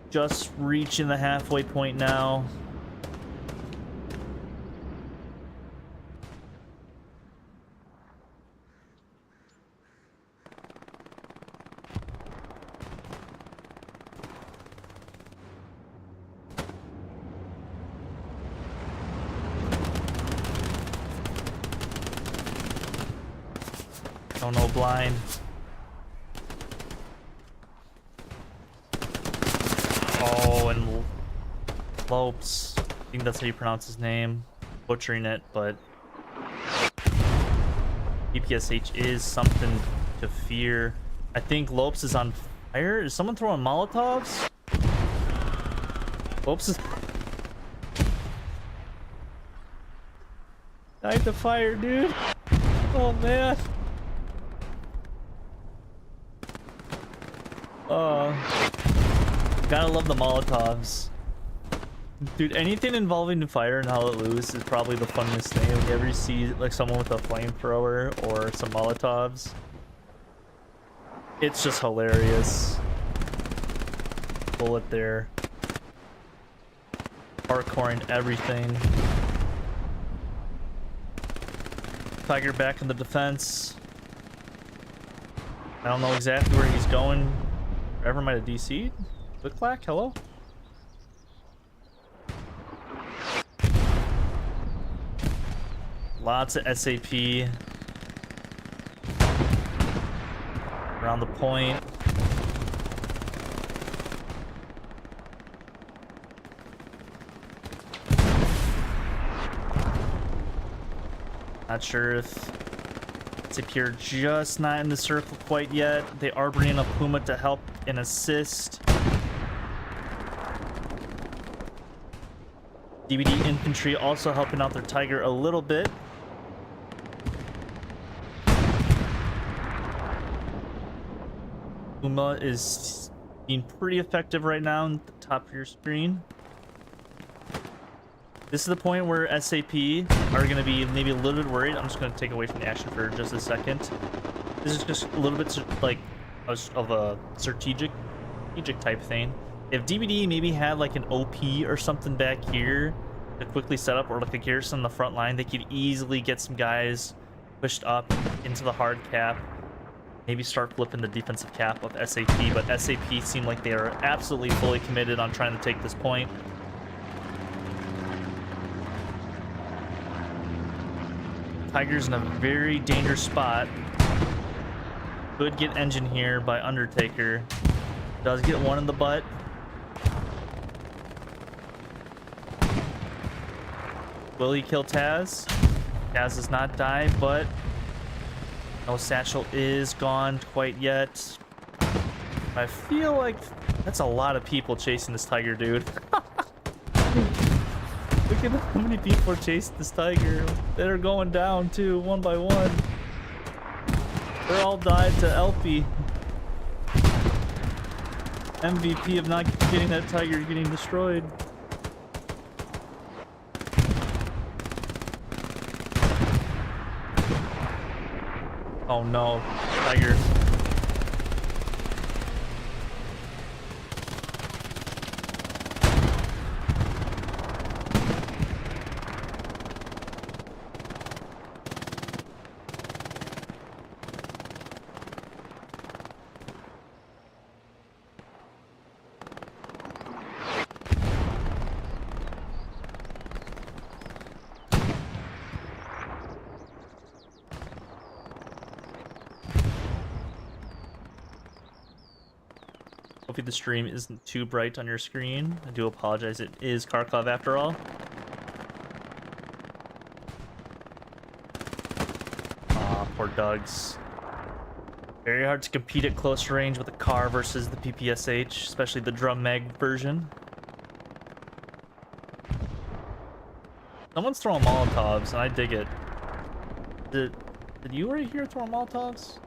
Just reaching the halfway point now. Don't know blind. Oh, and Lopes. I think that's how you pronounce his name. Butchering it, but EPSH is something to fear. I think Lopes is on fire. Is someone throwing Molotovs? Lopes is died to fire, dude. Oh man. Gotta love the Molotovs. Dude, anything involving fire and how it loose is probably the funniest thing. If you ever see like someone with a flamethrower or some Molotovs, it's just hilarious. Bullet there. Parkouring everything. Tiger back in the defense. I don't know exactly where he's going. Ever might have DC'd. Click clack, hello? Lots of SAP around the point. Not sure if SAP are just not in the circle quite yet. They are bringing up Puma to help and assist. DBD infantry also helping out their Tiger a little bit. Puma is being pretty effective right now on the top of your screen. This is the point where SAP are going to be maybe a little bit worried. I'm just going to take away from the action for just a second. This is just a little bit like of a strategic type thing. If DBD maybe had like an OP or something back here to quickly set up, or like a garrison on the front line, they could easily get some guys pushed up into the hard cap Maybe start flipping the defensive cap of SAP, but SAP seem like they are absolutely fully committed on trying to take this point. Tiger's in a very dangerous spot. Could get engine here by Undertaker. Does get one in the butt. Will he kill Taz? Taz does not die, but no satchel is gone quite yet. I feel like that's a lot of people chasing this tiger, dude. Look at how many people are chasing this tiger. They're going down too, one by one. They're all died to LP. MVP of not getting that tiger getting destroyed. Oh no, tiger. Hopefully the stream isn't too bright on your screen. I do apologize. It is Kharkov after all. Aw, poor Doug's. Very hard to compete at close range with a car versus the PPSH, especially the drum mag version. Someone's throwing Molotovs, and I dig it. Did you right here throw Molotovs?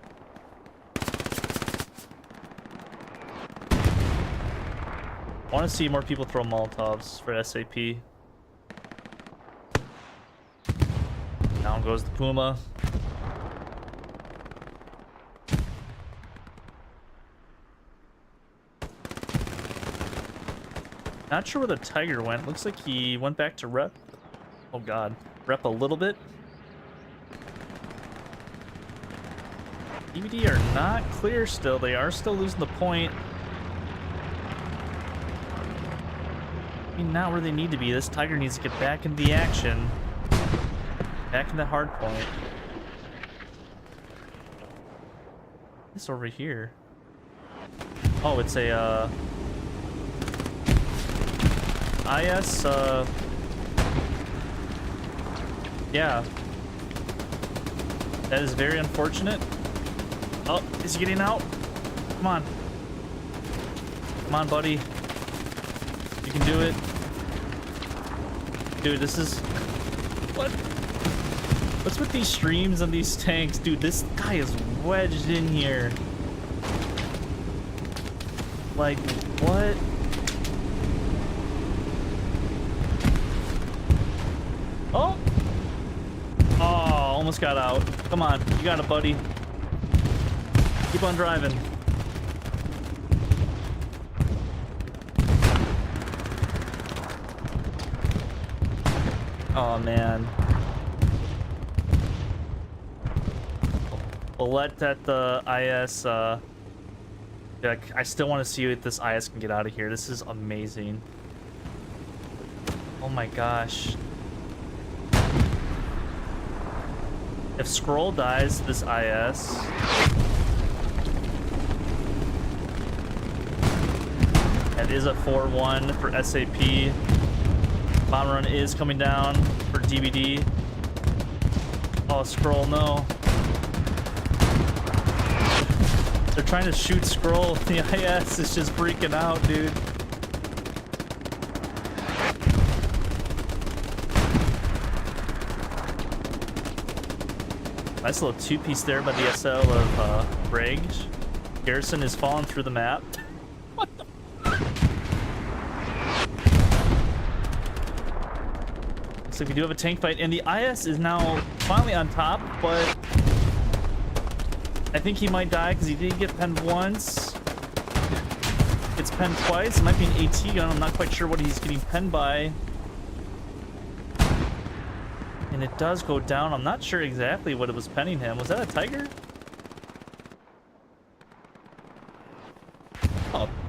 I want to see more people throw Molotovs for SAP. Down goes the Puma. Not sure where the Tiger went. Looks like he went back to rep. Oh god. Rep a little bit. DBD are not clear still. They are still losing the point. I mean, not where they need to be. This Tiger needs to get back into the action. Back in the hard point. This over here. Oh, it's a IS yeah. That is very unfortunate. Oh, is he getting out? Come on. Come on, buddy. You can do it. Dude, this is... What? What's with these streams on these tanks? Dude, this guy is wedged in here. Like, what? Oh! Oh, almost got out. Come on, you got it, buddy. Keep on driving. Oh man. We'll let that the IS I still want to see if this IS can get out of here. This is amazing. Oh my gosh. If Scroll dies, this IS. That is a 4-1 for SAP. Bomb run is coming down for DBD. Oh, Scroll, no. They're trying to shoot Scroll. The IS is just freaking out, dude. Nice little two-piece there by the SL of Bragg. Garrison is falling through the map. What the? Looks like we do have a tank fight, and the IS is now finally on top, but I think he might die because he did get penned once. Gets penned twice. It might be an AT gun. I'm not quite sure what he's getting penned by. And it does go down. I'm not sure exactly what it was penning him. Was that a Tiger?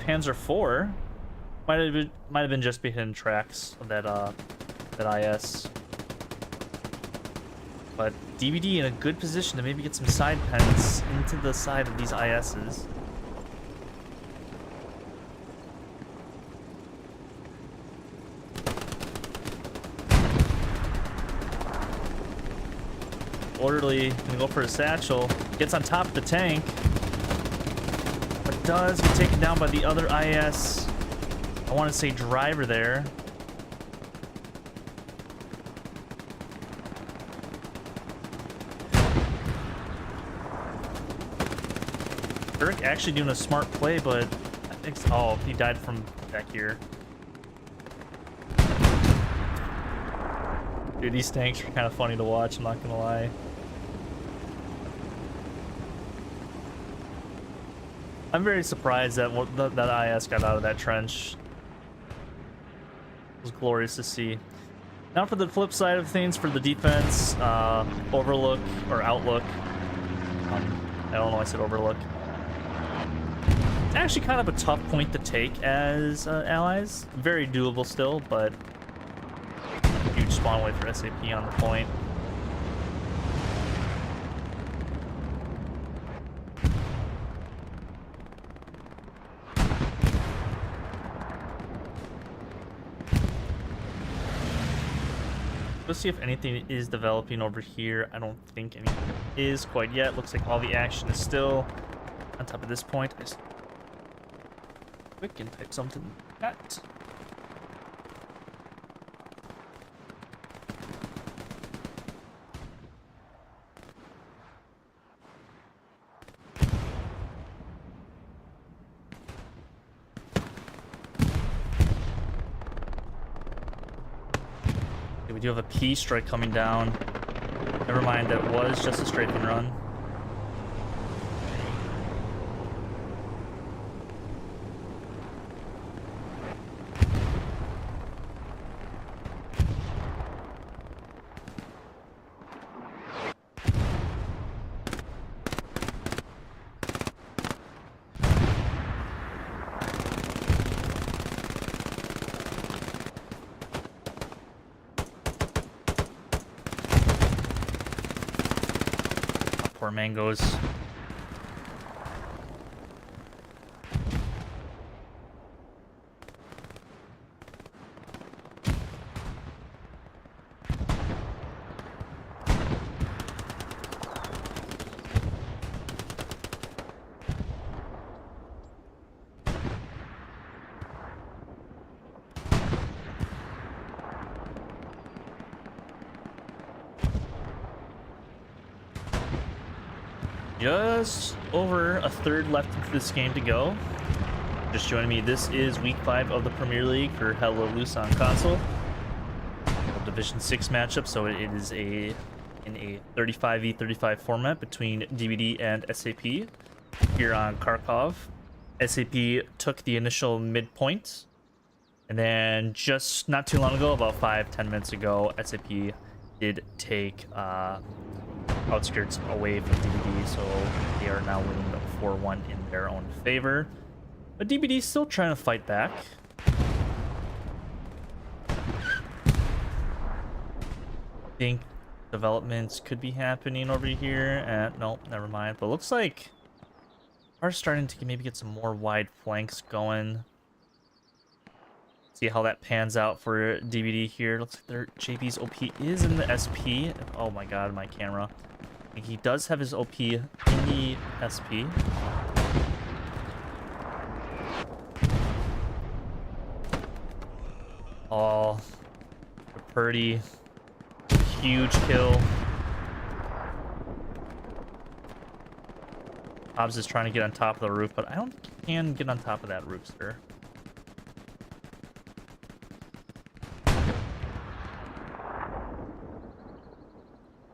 Panzer IV. Might have been just behind tracks of that IS. But DBD in a good position to maybe get some side pens into the side of these ISs. Orderly gonna go for a satchel. Gets on top of the tank. But does get taken down by the other IS. I want to say driver there. Kirk actually doing a smart play, but I think oh, he died from back here. Dude, these tanks are kind of funny to watch, I'm not gonna lie. I'm very surprised that that IS got out of that trench. It was glorious to see. Now for the flip side of things, for the defense, overlook or outlook. I don't know why I said overlook. It's actually kind of a tough point to take as allies. Very doable still, but huge spawn away for SAP on the point. Let's see if anything is developing over here. I don't think anything is quite yet. Looks like all the action is still on top of this point. I just quick and type something in chat. We do have a P strike coming down. Never mind, that was just a strafing run. Poor mangoes. Just over a third left of this game to go. Just joining me, this is week 5 of the Premier League for Hello Loose on console. Division 6 matchup, so it is in a 35v35 format between DBD and SAP here on Kharkov. SAP took the initial midpoint, and then just not too long ago, about 5-10 minutes ago, SAP did take outskirts away from DBD, so they are now winning 4-1 in their own favor. But DBD is still trying to fight back. I think developments could be happening over here. Nope, never mind. But looks like are starting to maybe get some more wide flanks going. See how that pans out for DBD here. Looks like their JB's OP is in the SP. Oh my god, my camera. He does have his OP in the SP. Oh, a pretty huge kill. Hobbs is trying to get on top of the roof, but I don't think he can get on top of that roof, sir.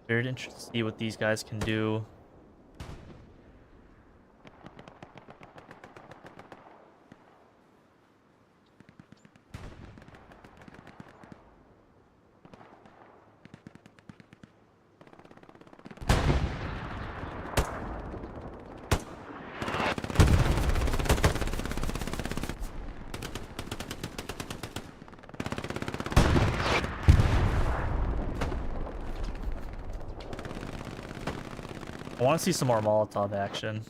Very interested to see what these guys can do. I want to see some more Molotov action.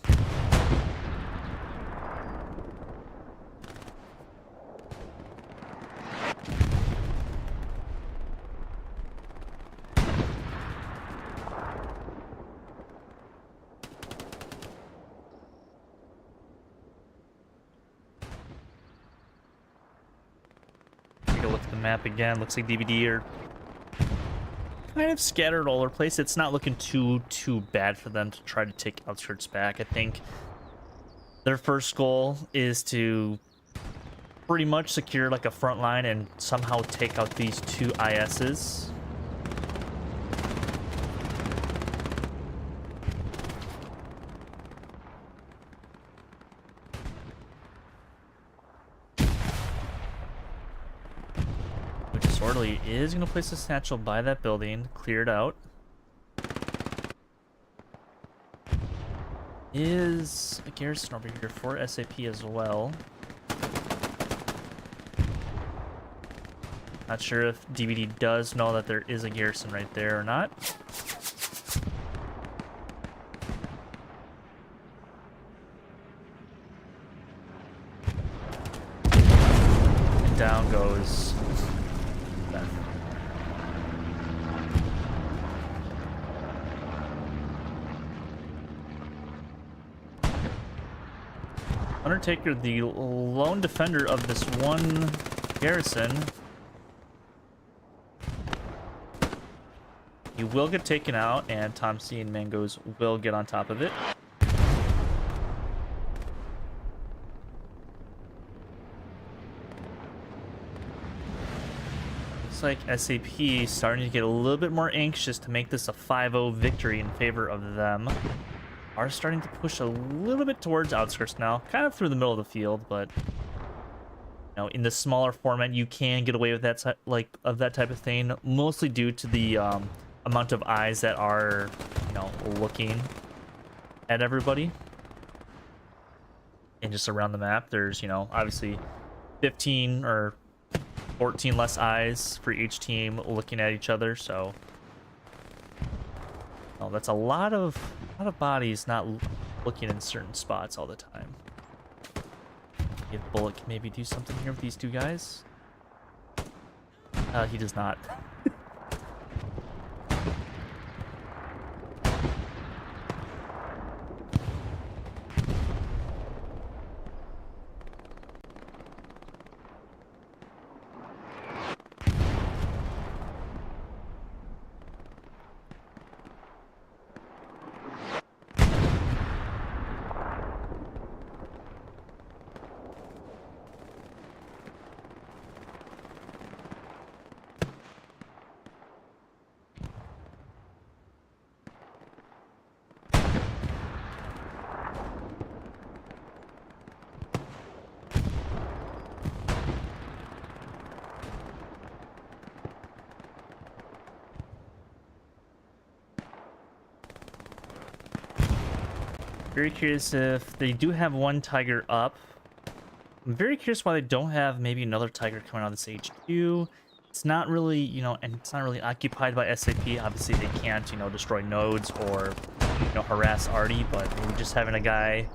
Take a look at the map again. Looks like DBD are kind of scattered all over the place. It's not looking too bad for them to try to take outskirts back. I think their first goal is to pretty much secure like a front line and somehow take out these two ISs. Disorderly is going to place a satchel by that building, clear it out. Is a garrison over here for SAP as well. Not sure if DBD does know that there is a garrison right there or not. And down goes that. Undertaker, the lone defender of this one garrison. He will get taken out, and Tom C and Mangoes will get on top of it. Looks like SAP starting to get a little bit more anxious to make this a 5-0 victory in favor of them. Are starting to push a little bit towards outskirts now, kind of through the middle of the field, but you know, in the smaller format, you can get away with that that type of thing, mostly due to the amount of eyes that are, you know, looking at everybody. And just around the map, there's, you know, obviously 15 or 14 less eyes for each team looking at each other, so oh, that's a lot of bodies not looking in certain spots all the time. If Bullet can maybe do something here with these two guys. He does not. Very curious if they do have one Tiger up. I'm very curious why they don't have maybe another Tiger coming out of this HQ. It's not really, you know, and it's not really occupied by SAP. Obviously, they can't, you know, destroy nodes or, you know, harass Artie, but maybe just having a guy,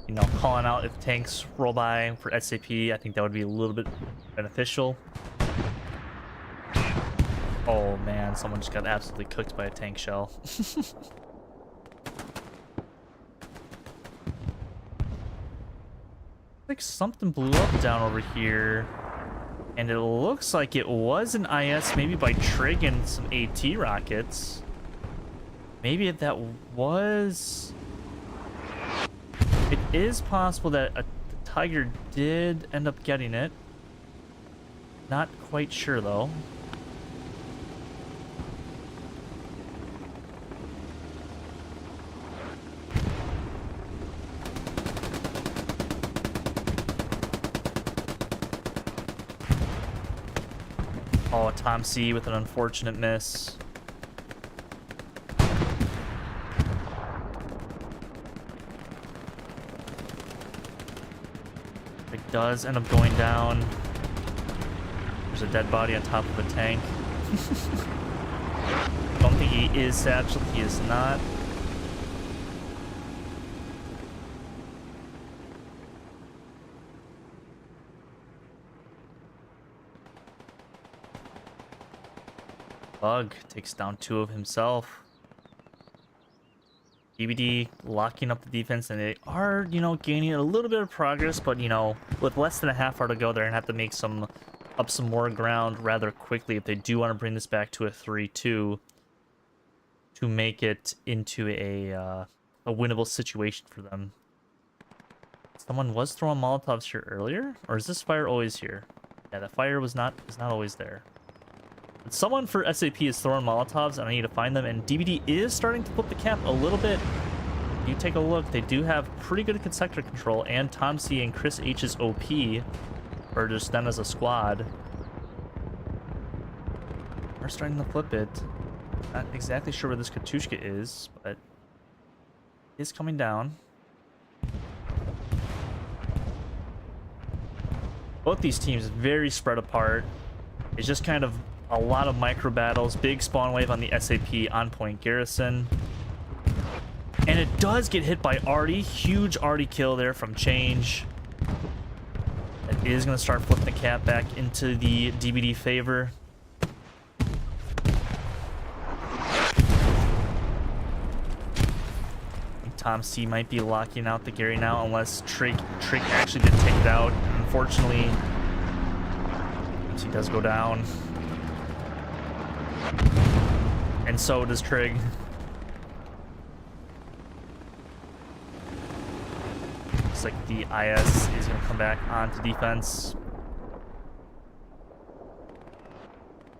you know, calling out if tanks roll by for SAP, I think that would be a little bit beneficial. Oh man, someone just got absolutely cooked by a tank shell. Like something blew up down over here, and it looks like it was an IS, maybe by Trig and some AT rockets. Maybe if that was, it is possible that the Tiger did end up getting it. Not quite sure though. Oh, Tom C with an unfortunate miss. It does end up going down. There's a dead body on top of a tank. Don't think he is satchel. He is not. Bug takes down 2 of himself. DBD locking up the defense, and they are, you know, gaining a little bit of progress, but, you know, with less than a half hour to go, they're gonna have to make some more ground rather quickly if they do want to bring this back to a 3-2 to make it into a winnable situation for them. Someone was throwing Molotovs here earlier, or is this fire always here? Yeah, the fire is not always there. But someone for SAP is throwing Molotovs, and I need to find them. And DBD is starting to flip the cap a little bit. You take a look; they do have pretty good sector control, and Tom C and Chris H's OP, or just them as a squad, are starting to flip it. Not exactly sure where this Katushka is, but it is coming down. Both these teams very spread apart. It's just kind of a lot of micro battles. Big spawn wave on the SAP on point garrison. And it does get hit by Artie. Huge Artie kill there from Change. That is going to start flipping the cap back into the DBD favor. Tom C might be locking out the Gary now, unless Trick actually did take it out. Unfortunately, he does go down. And so does Trig. Looks like the IS is going to come back onto defense.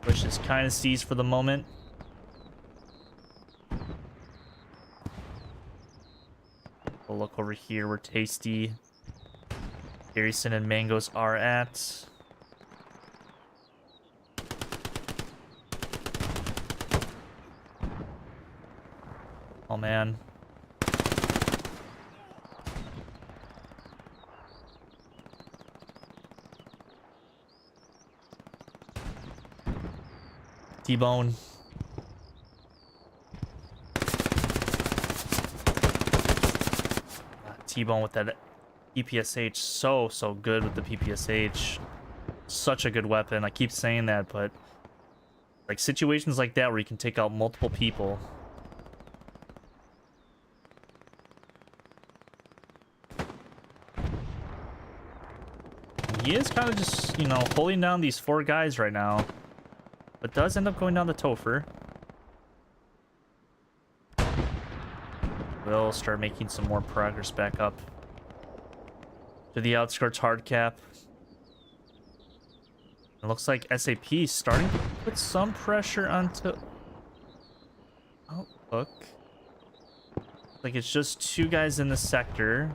Push is kind of seized for the moment. We'll look over here where Tasty, Garrison, and Mangoes are at. Oh man. T-Bone. T-Bone with that PPSH. So good with the PPSH. Such a good weapon. I keep saying that, but like situations like that where you can take out multiple people. He is kind of just, you know, holding down these 4 guys right now, but does end up going down the Topher. We'll start making some more progress back up to the outskirts hard cap. It looks like SAP is starting to put some pressure onto... Oh, look. Like it's just 2 guys in the sector.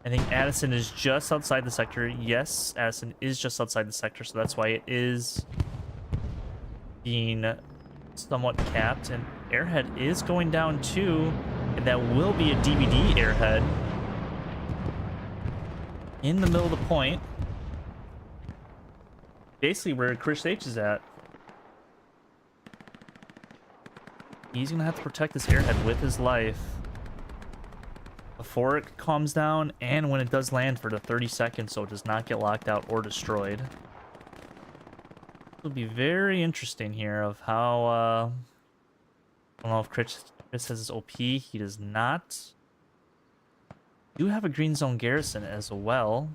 I think Addison is just outside the sector. Yes, Addison is just outside the sector, so that's why it is being somewhat capped. And Airhead is going down too, and that will be a DBD Airhead in the middle of the point. Basically where Chris H is at. He's gonna have to protect this Airhead with his life before it calms down, and when it does land for the 30 seconds, so it does not get locked out or destroyed. It'll be very interesting here of how I don't know if Chris has his OP. He does not. Do have a green zone garrison as well.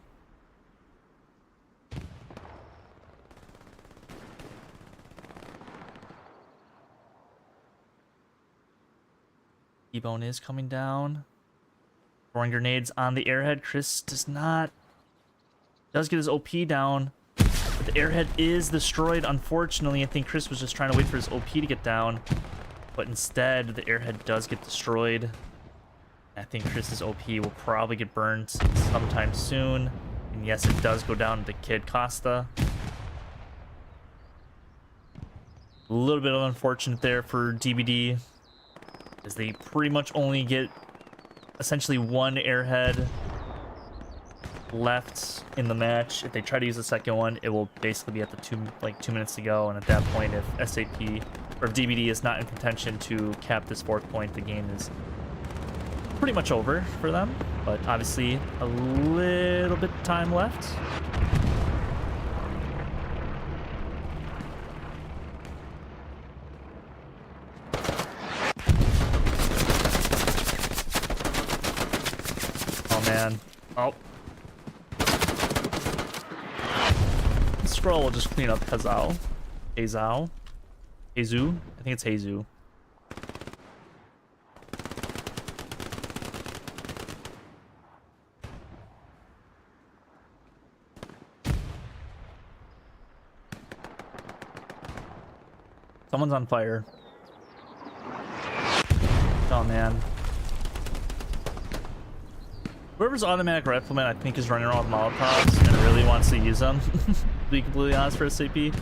T-Bone is coming down. Throwing grenades on the Airhead. Chris does not. Does get his OP down. But the Airhead is destroyed, unfortunately. I think Chris was just trying to wait for his OP to get down. But instead, the Airhead does get destroyed. I think Chris's OP will probably get burned sometime soon. And yes, it does go down to Kid Costa. A little bit unfortunate there for DBD, as they pretty much only get essentially 1 Airhead left in the match. If they try to use the second one, it will basically be at the 2 minutes to go. And at that point, if SAP or if DBD is not in contention to cap this 4th point, the game is pretty much over for them. But obviously, a little bit of time left. man. Oh. Scroll will just clean up Hazao. Hazao. Hazu. I think it's Hazu. Someone's on fire. Oh man. Whoever's automatic rifleman, I think, is running around with Molotovs and really wants to use them. To be completely honest, for SAP.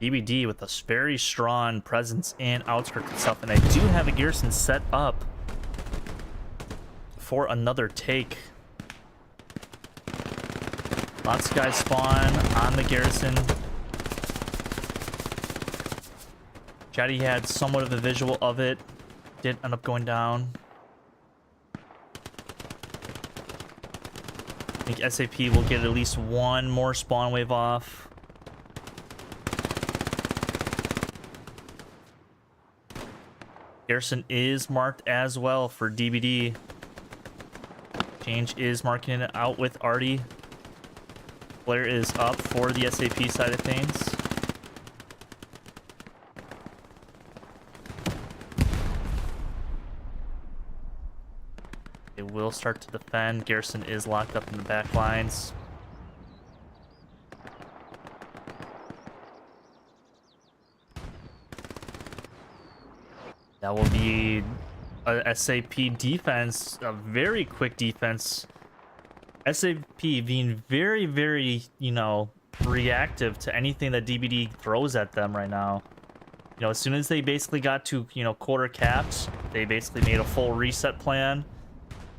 DBD with a very strong presence in outskirts and stuff, and I do have a garrison set up for another take. Lots of guys spawn on the garrison. Jetty had somewhat of a visual of it. Did end up going down. I think SAP will get at least one more spawn wave off. Garrison is marked as well for DBD. Change is marking it out with Artie. Flare is up for the SAP side of things. They will start to defend. Garrison is locked up in the back lines. That will be a SAP defense, a very quick defense. SAP being very, very, you know, reactive to anything that DBD throws at them right now. You know, as soon as they basically got to, you know, quarter caps, they basically made a full reset plan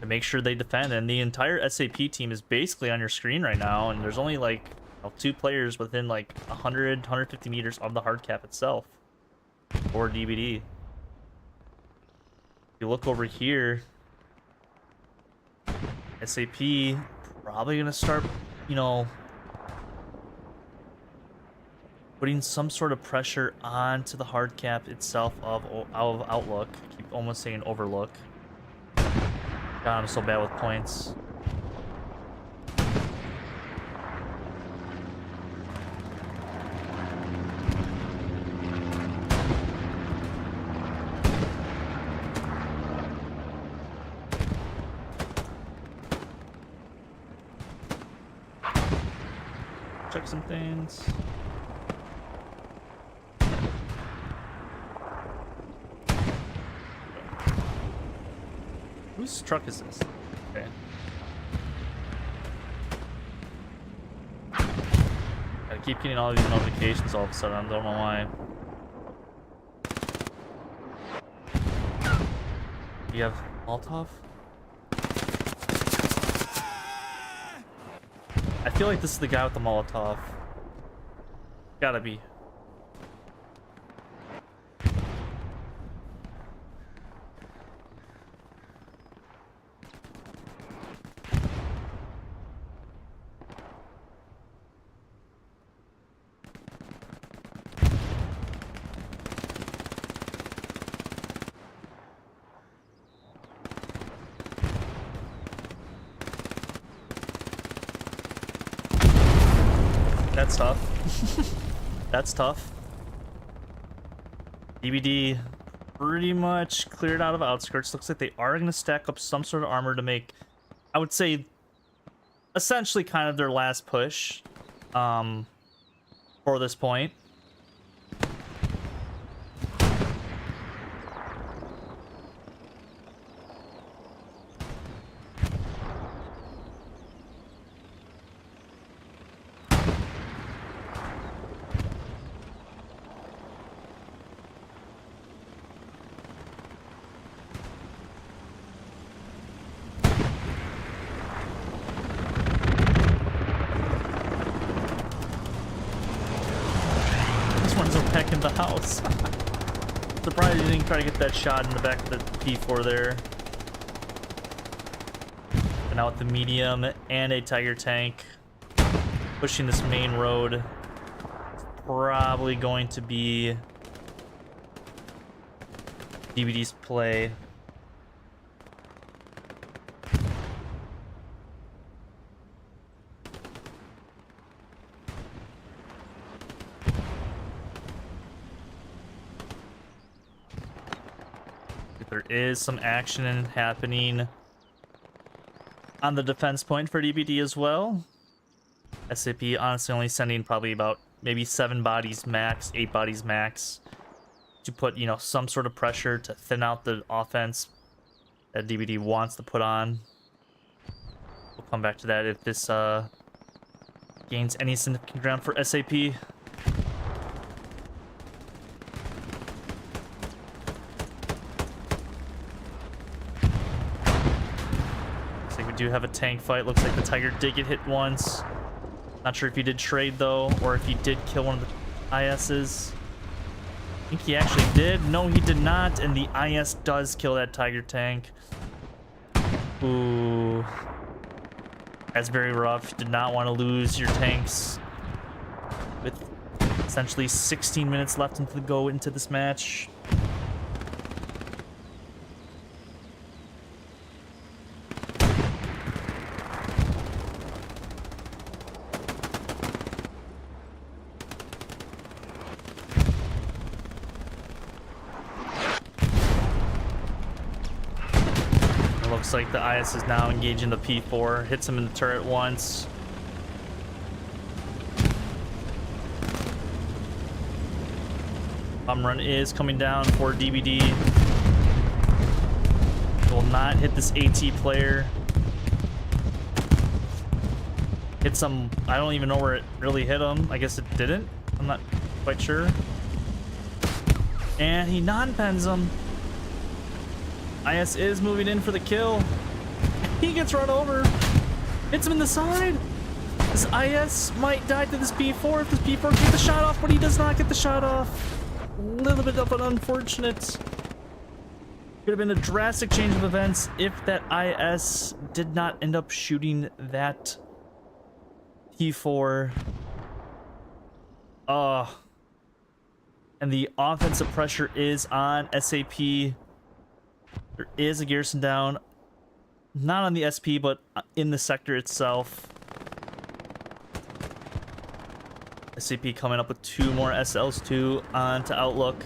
to make sure they defend. And the entire SAP team is basically on your screen right now. And there's only like, you know, 2 players within like 100, 150 meters of the hard cap itself for DBD. If you look over here, SAP probably gonna start, you know, putting some sort of pressure onto the hard cap itself of Outlook. I keep almost saying Overlook. God, I'm so bad with points. Check some things. Whose truck is this? Okay. I keep getting all these notifications all of a sudden. I don't know why. Do you have Molotov? I feel like this is the guy with the Molotov. Gotta be. That's tough. That's tough. DBD pretty much cleared out of outskirts. Looks like they are going to stack up some sort of armor to make, I would say, essentially kind of their last push for this point. In the house. Surprised you didn't try to get that shot in the back of the P4 there. But now with the medium and a Tiger tank, pushing this main road. Probably going to be DBD's play. There is some action happening on the defense point for DBD as well. SAP honestly only sending probably about maybe 7 bodies max, 8 bodies max to put, you know, some sort of pressure to thin out the offense that DBD wants to put on. We'll come back to that if this gains any significant ground for SAP. Do have a tank fight. Looks like the Tiger did get hit once. Not sure if he did trade though, or if he did kill one of the ISs. I think he actually did. No, he did not, and the IS does kill that Tiger tank. Ooh. That's very rough. Did not want to lose your tanks with essentially 16 minutes left to go into this match. Looks like the IS is now engaging the P4. Hits him in the turret once. Bomb run is coming down for DBD. Will not hit this AT player. Hit some... I don't even know where it really hit him. I guess it didn't. I'm not quite sure. And he non-pens him. IS is moving in for the kill. He gets run over. Hits him in the side. This IS might die to this P4 if this P4 gets the shot off, but he does not get the shot off. A little bit of an unfortunate. Could have been a drastic change of events if that IS did not end up shooting that P4. And the offensive pressure is on SAP. There is a garrison down, not on the SP, but in the sector itself. SAP coming up with 2 more SLs too onto Outlook.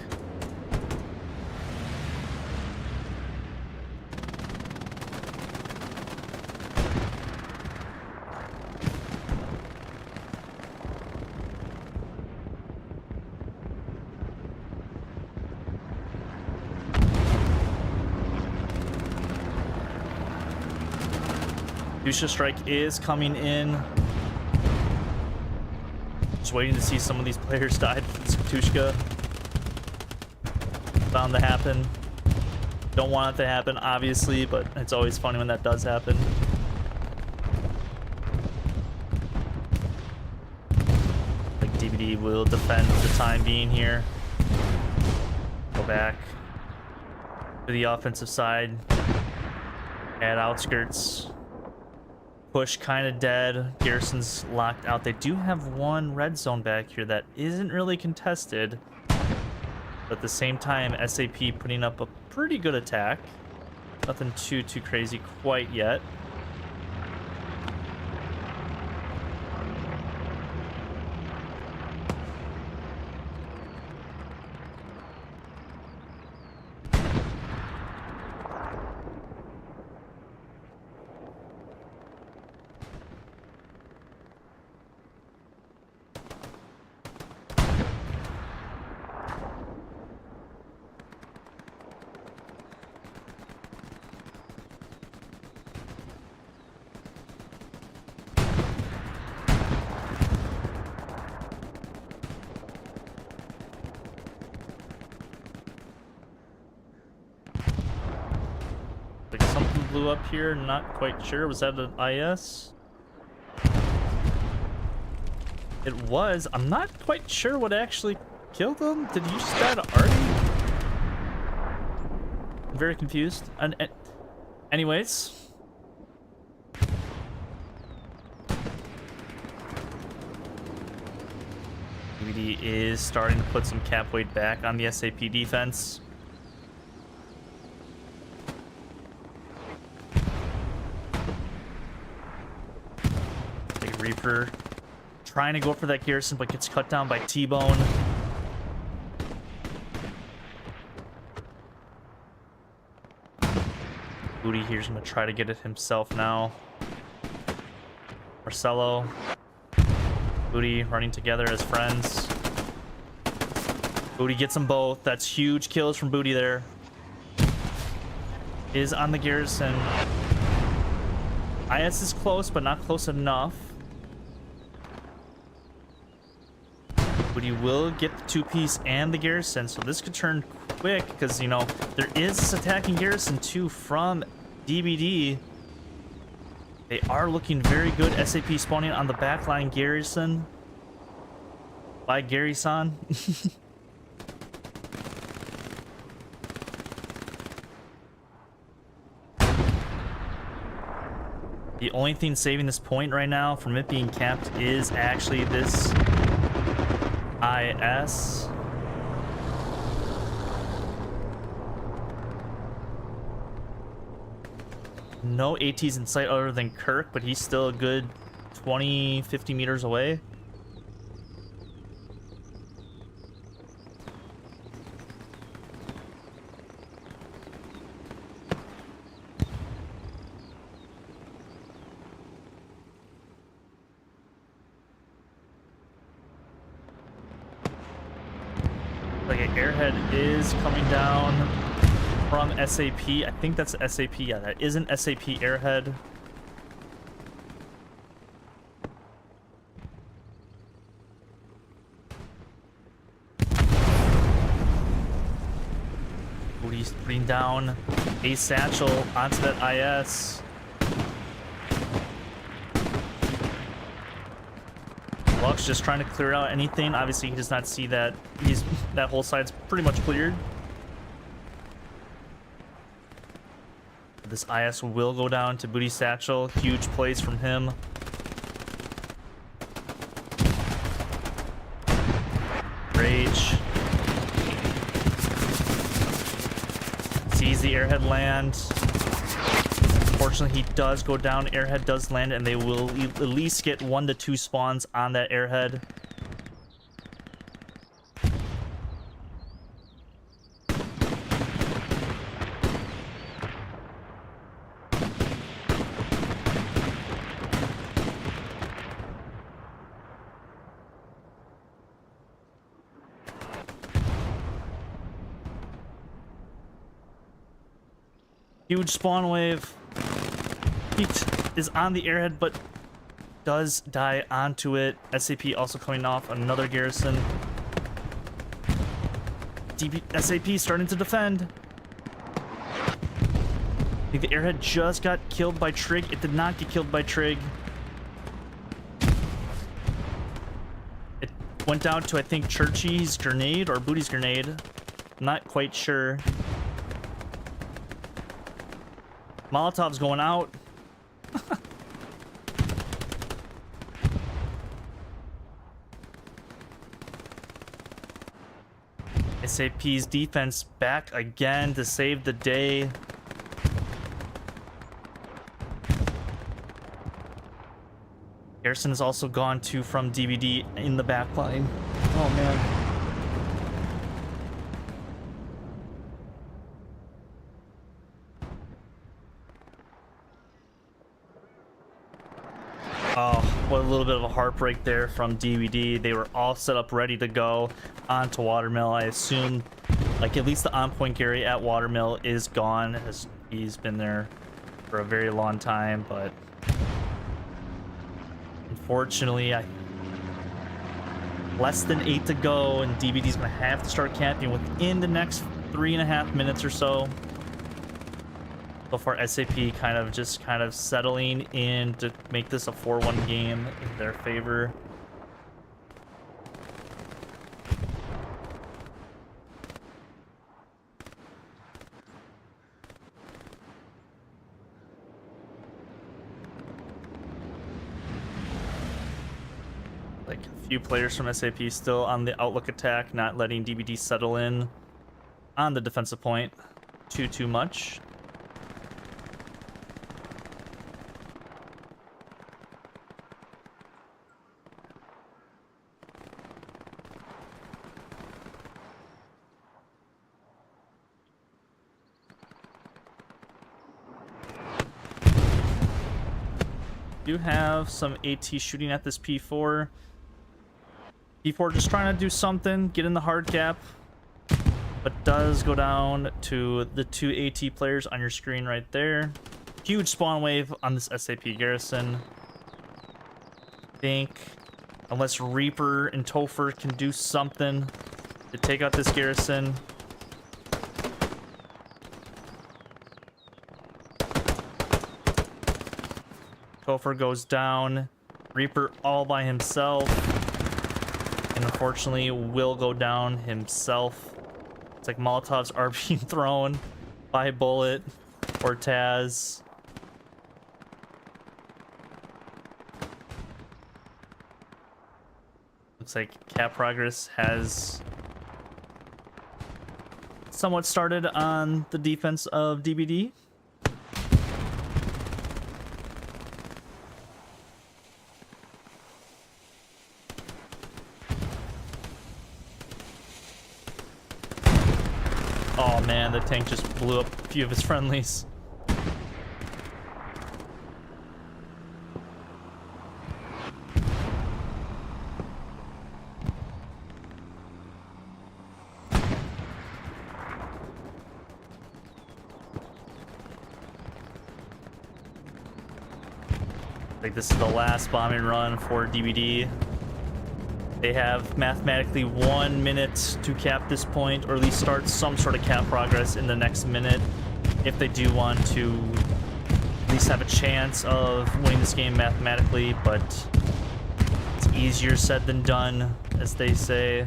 Fuchsia strike is coming in. Just waiting to see some of these players die. Tushka. Bound to happen. Don't want it to happen, obviously, but it's always funny when that does happen. Like DBD will defend for the time being here. Go back to the offensive side. At outskirts. Push kind of dead. Garrison's locked out. They do have 1 red zone back here that isn't really contested. But at the same time, SAP putting up a pretty good attack. Nothing too crazy quite yet. Like something blew up here, not quite sure. Was that an IS? It was. I'm not quite sure what actually killed him. Did you stat Artie? I'm very confused. And anyways. DBD is starting to put some cap weight back on the SAP defense. Big Reaper trying to go for that garrison, but gets cut down by T-Bone. Booty here's gonna try to get it himself now. Marcelo, Booty running together as friends. Booty gets them both. That's huge kills from Booty there. Is on the garrison. IS is close, but not close enough. Booty will get the 2-piece and the garrison, so this could turn quick because, you know, there is this attacking garrison too from DBD. They are looking very good. SAP spawning on the backline garrison by Gary-san. The only thing saving this point right now from it being capped is actually this IS. No ATs in sight other than Kirk, but he's still a good 20-50 meters away. Like an Airhead is coming down from SAP. I think that's SAP. Yeah, that is an SAP Airhead. Booty's putting down a satchel onto that IS. Lux just trying to clear out anything. Obviously, he does not see that. That whole side's pretty much cleared. This IS will go down to Booty Satchel. Huge plays from him. Rage. Sees the Airhead land. Unfortunately, he does go down. Airhead does land, and they will at least get 1 to 2 spawns on that Airhead. Huge spawn wave. Heat is on the Airhead, but does die onto it. SAP also coming off another garrison. SAP starting to defend. I think the Airhead just got killed by Trig. It did not get killed by Trig. It went down to, I think, Churchy's grenade or Booty's grenade. I'm not quite sure. Molotov's going out. SAP's defense back again to save the day. Garrison is also gone to from DBD in the back line. Oh man. Oh, what a little bit of a heartbreak there from DBD. They were all set up ready to go onto Watermill. I assume, like, at least the on-point Gary at Watermill is gone, as he's been there for a very long time, but unfortunately, less than 8 to go, and DBD's gonna have to start camping within the next 3.5 minutes or so. So far, SAP kind of settling in to make this a 4-1 game in their favor. Like a few players from SAP still on the outlook attack, not letting DBD settle in on the defensive point too much. Do have some AT shooting at this P4. P4 just trying to do something, get in the hard cap, but does go down to the 2 AT players on your screen right there. Huge spawn wave on this SAP garrison. I think unless Reaper and Topher can do something to take out this garrison. Topher goes down. Reaper all by himself. And unfortunately will go down himself. It's like Molotovs are being thrown by Bullet or Taz. Looks like Cap Progress has somewhat started on the defense of DBD. Oh man, the tank just blew up a few of his friendlies. Like this is the last bombing run for DBD. They have mathematically 1 minute to cap this point, or at least start some sort of cap progress in the next minute if they do want to at least have a chance of winning this game mathematically, but it's easier said than done, as they say.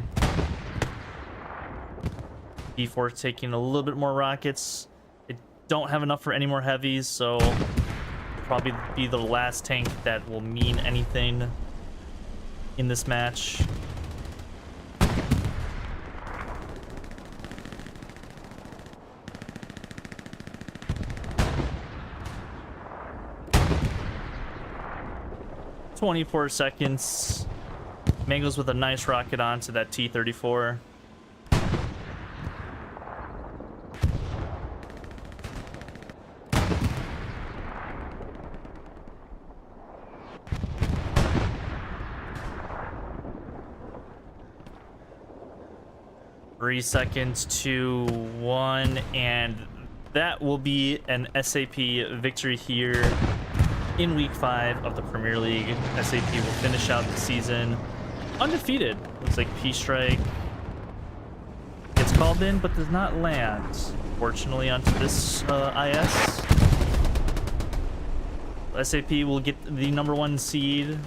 D4 taking a little bit more rockets. They don't have enough for any more heavies, so it'll probably be the last tank that will mean anything in this match. "24 seconds. Mangles with a nice rocket onto that T-34. Seconds to 1, and that will be an SAP victory here in week 5 of the Premier League. SAP will finish out the season undefeated. Looks like P-Strike gets called in but does not land, fortunately, onto this IS. SAP will get the #1 seed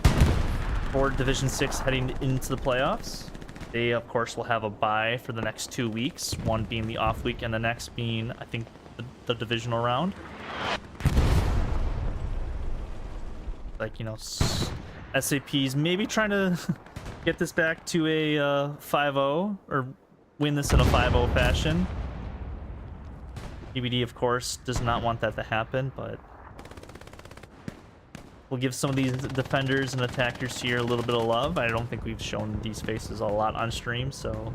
for Division 6 heading into the playoffs. They, of course, will have a bye for the next 2 weeks, one being the off week and the next being, I think, the divisional round. Like, you know, SAP's maybe trying to get this back to a 5-0, or win this in a 5-0 fashion. DBD, of course, does not want that to happen, but we'll give some of these defenders and attackers here a little bit of love. I don't think we've shown these faces a lot on stream, so...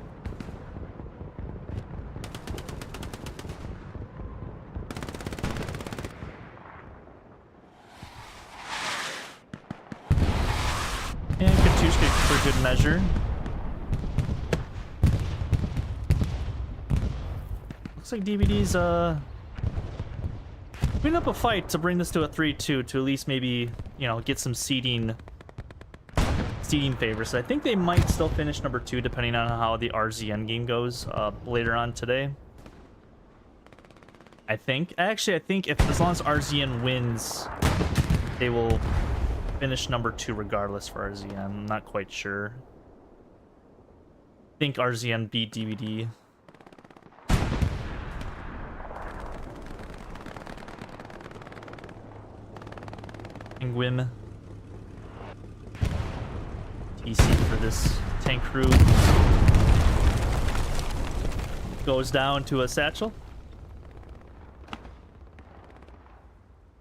And Katushka for good measure. Looks like DBD's, putting up a fight to bring this to a 3-2 to at least maybe, you know, get some seeding favors. So I think they might still finish #2 depending on how the RZN game goes later on today. I think. Actually, I think if as long as RZN wins, they will finish #2 regardless for RZN. I'm not quite sure. I think RZN beat DBD. Gwim. TC for this tank crew goes down to a satchel.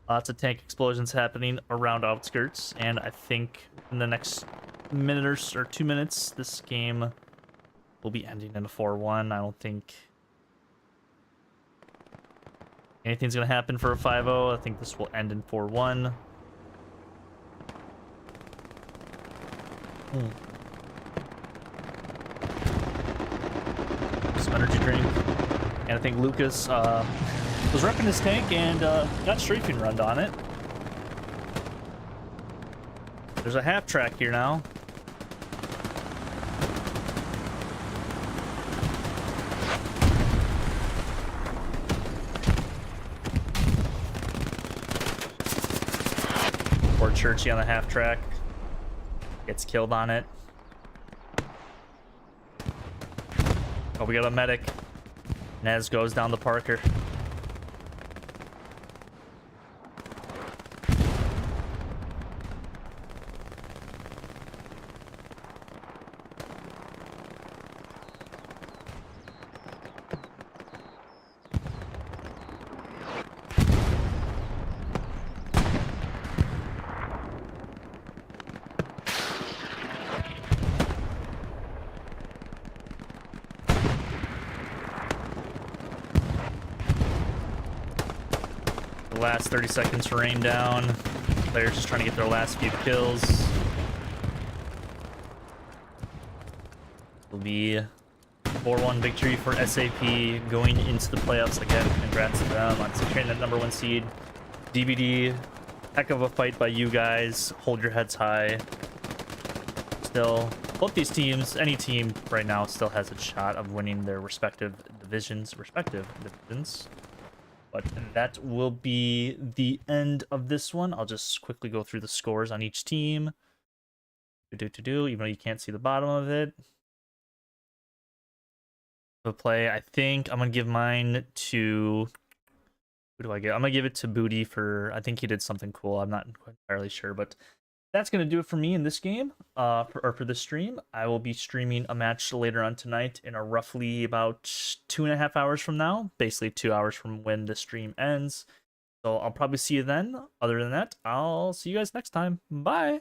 Lots of tank explosions happening around outskirts, and I think in the next minute or 2 minutes, this game will be ending in a 4-1. I don't think anything's going to happen for a 5-0. I think this will end in 4-1. Some energy drink. And I think Lucas was repping his tank and got strafing runned on it. There's a half track here now. Poor Churchy on the half track. Gets killed on it. Oh, we got a medic. Nez goes down the Parker. Last 30 seconds for rain down. Players just trying to get their last few kills. Will be 4-1 victory for SAP going into the playoffs again. Congrats to them on securing that #1 seed. DBD, heck of a fight by you guys. Hold your heads high. Still, both these teams, any team right now still has a shot of winning their respective divisions. But that will be the end of this one. I'll just quickly go through the scores on each team. Even though you can't see the bottom of it. The play, I think I'm going to give mine to... Who do I get? I'm going to give it to Booty for... I think he did something cool. I'm not entirely sure, but... That's going to do it for me in this game, for this stream. I will be streaming a match later on tonight in a roughly about 2.5 hours from now, basically 2 hours from when the stream ends. So I'll probably see you then. Other than that, I'll see you guys next time. Bye!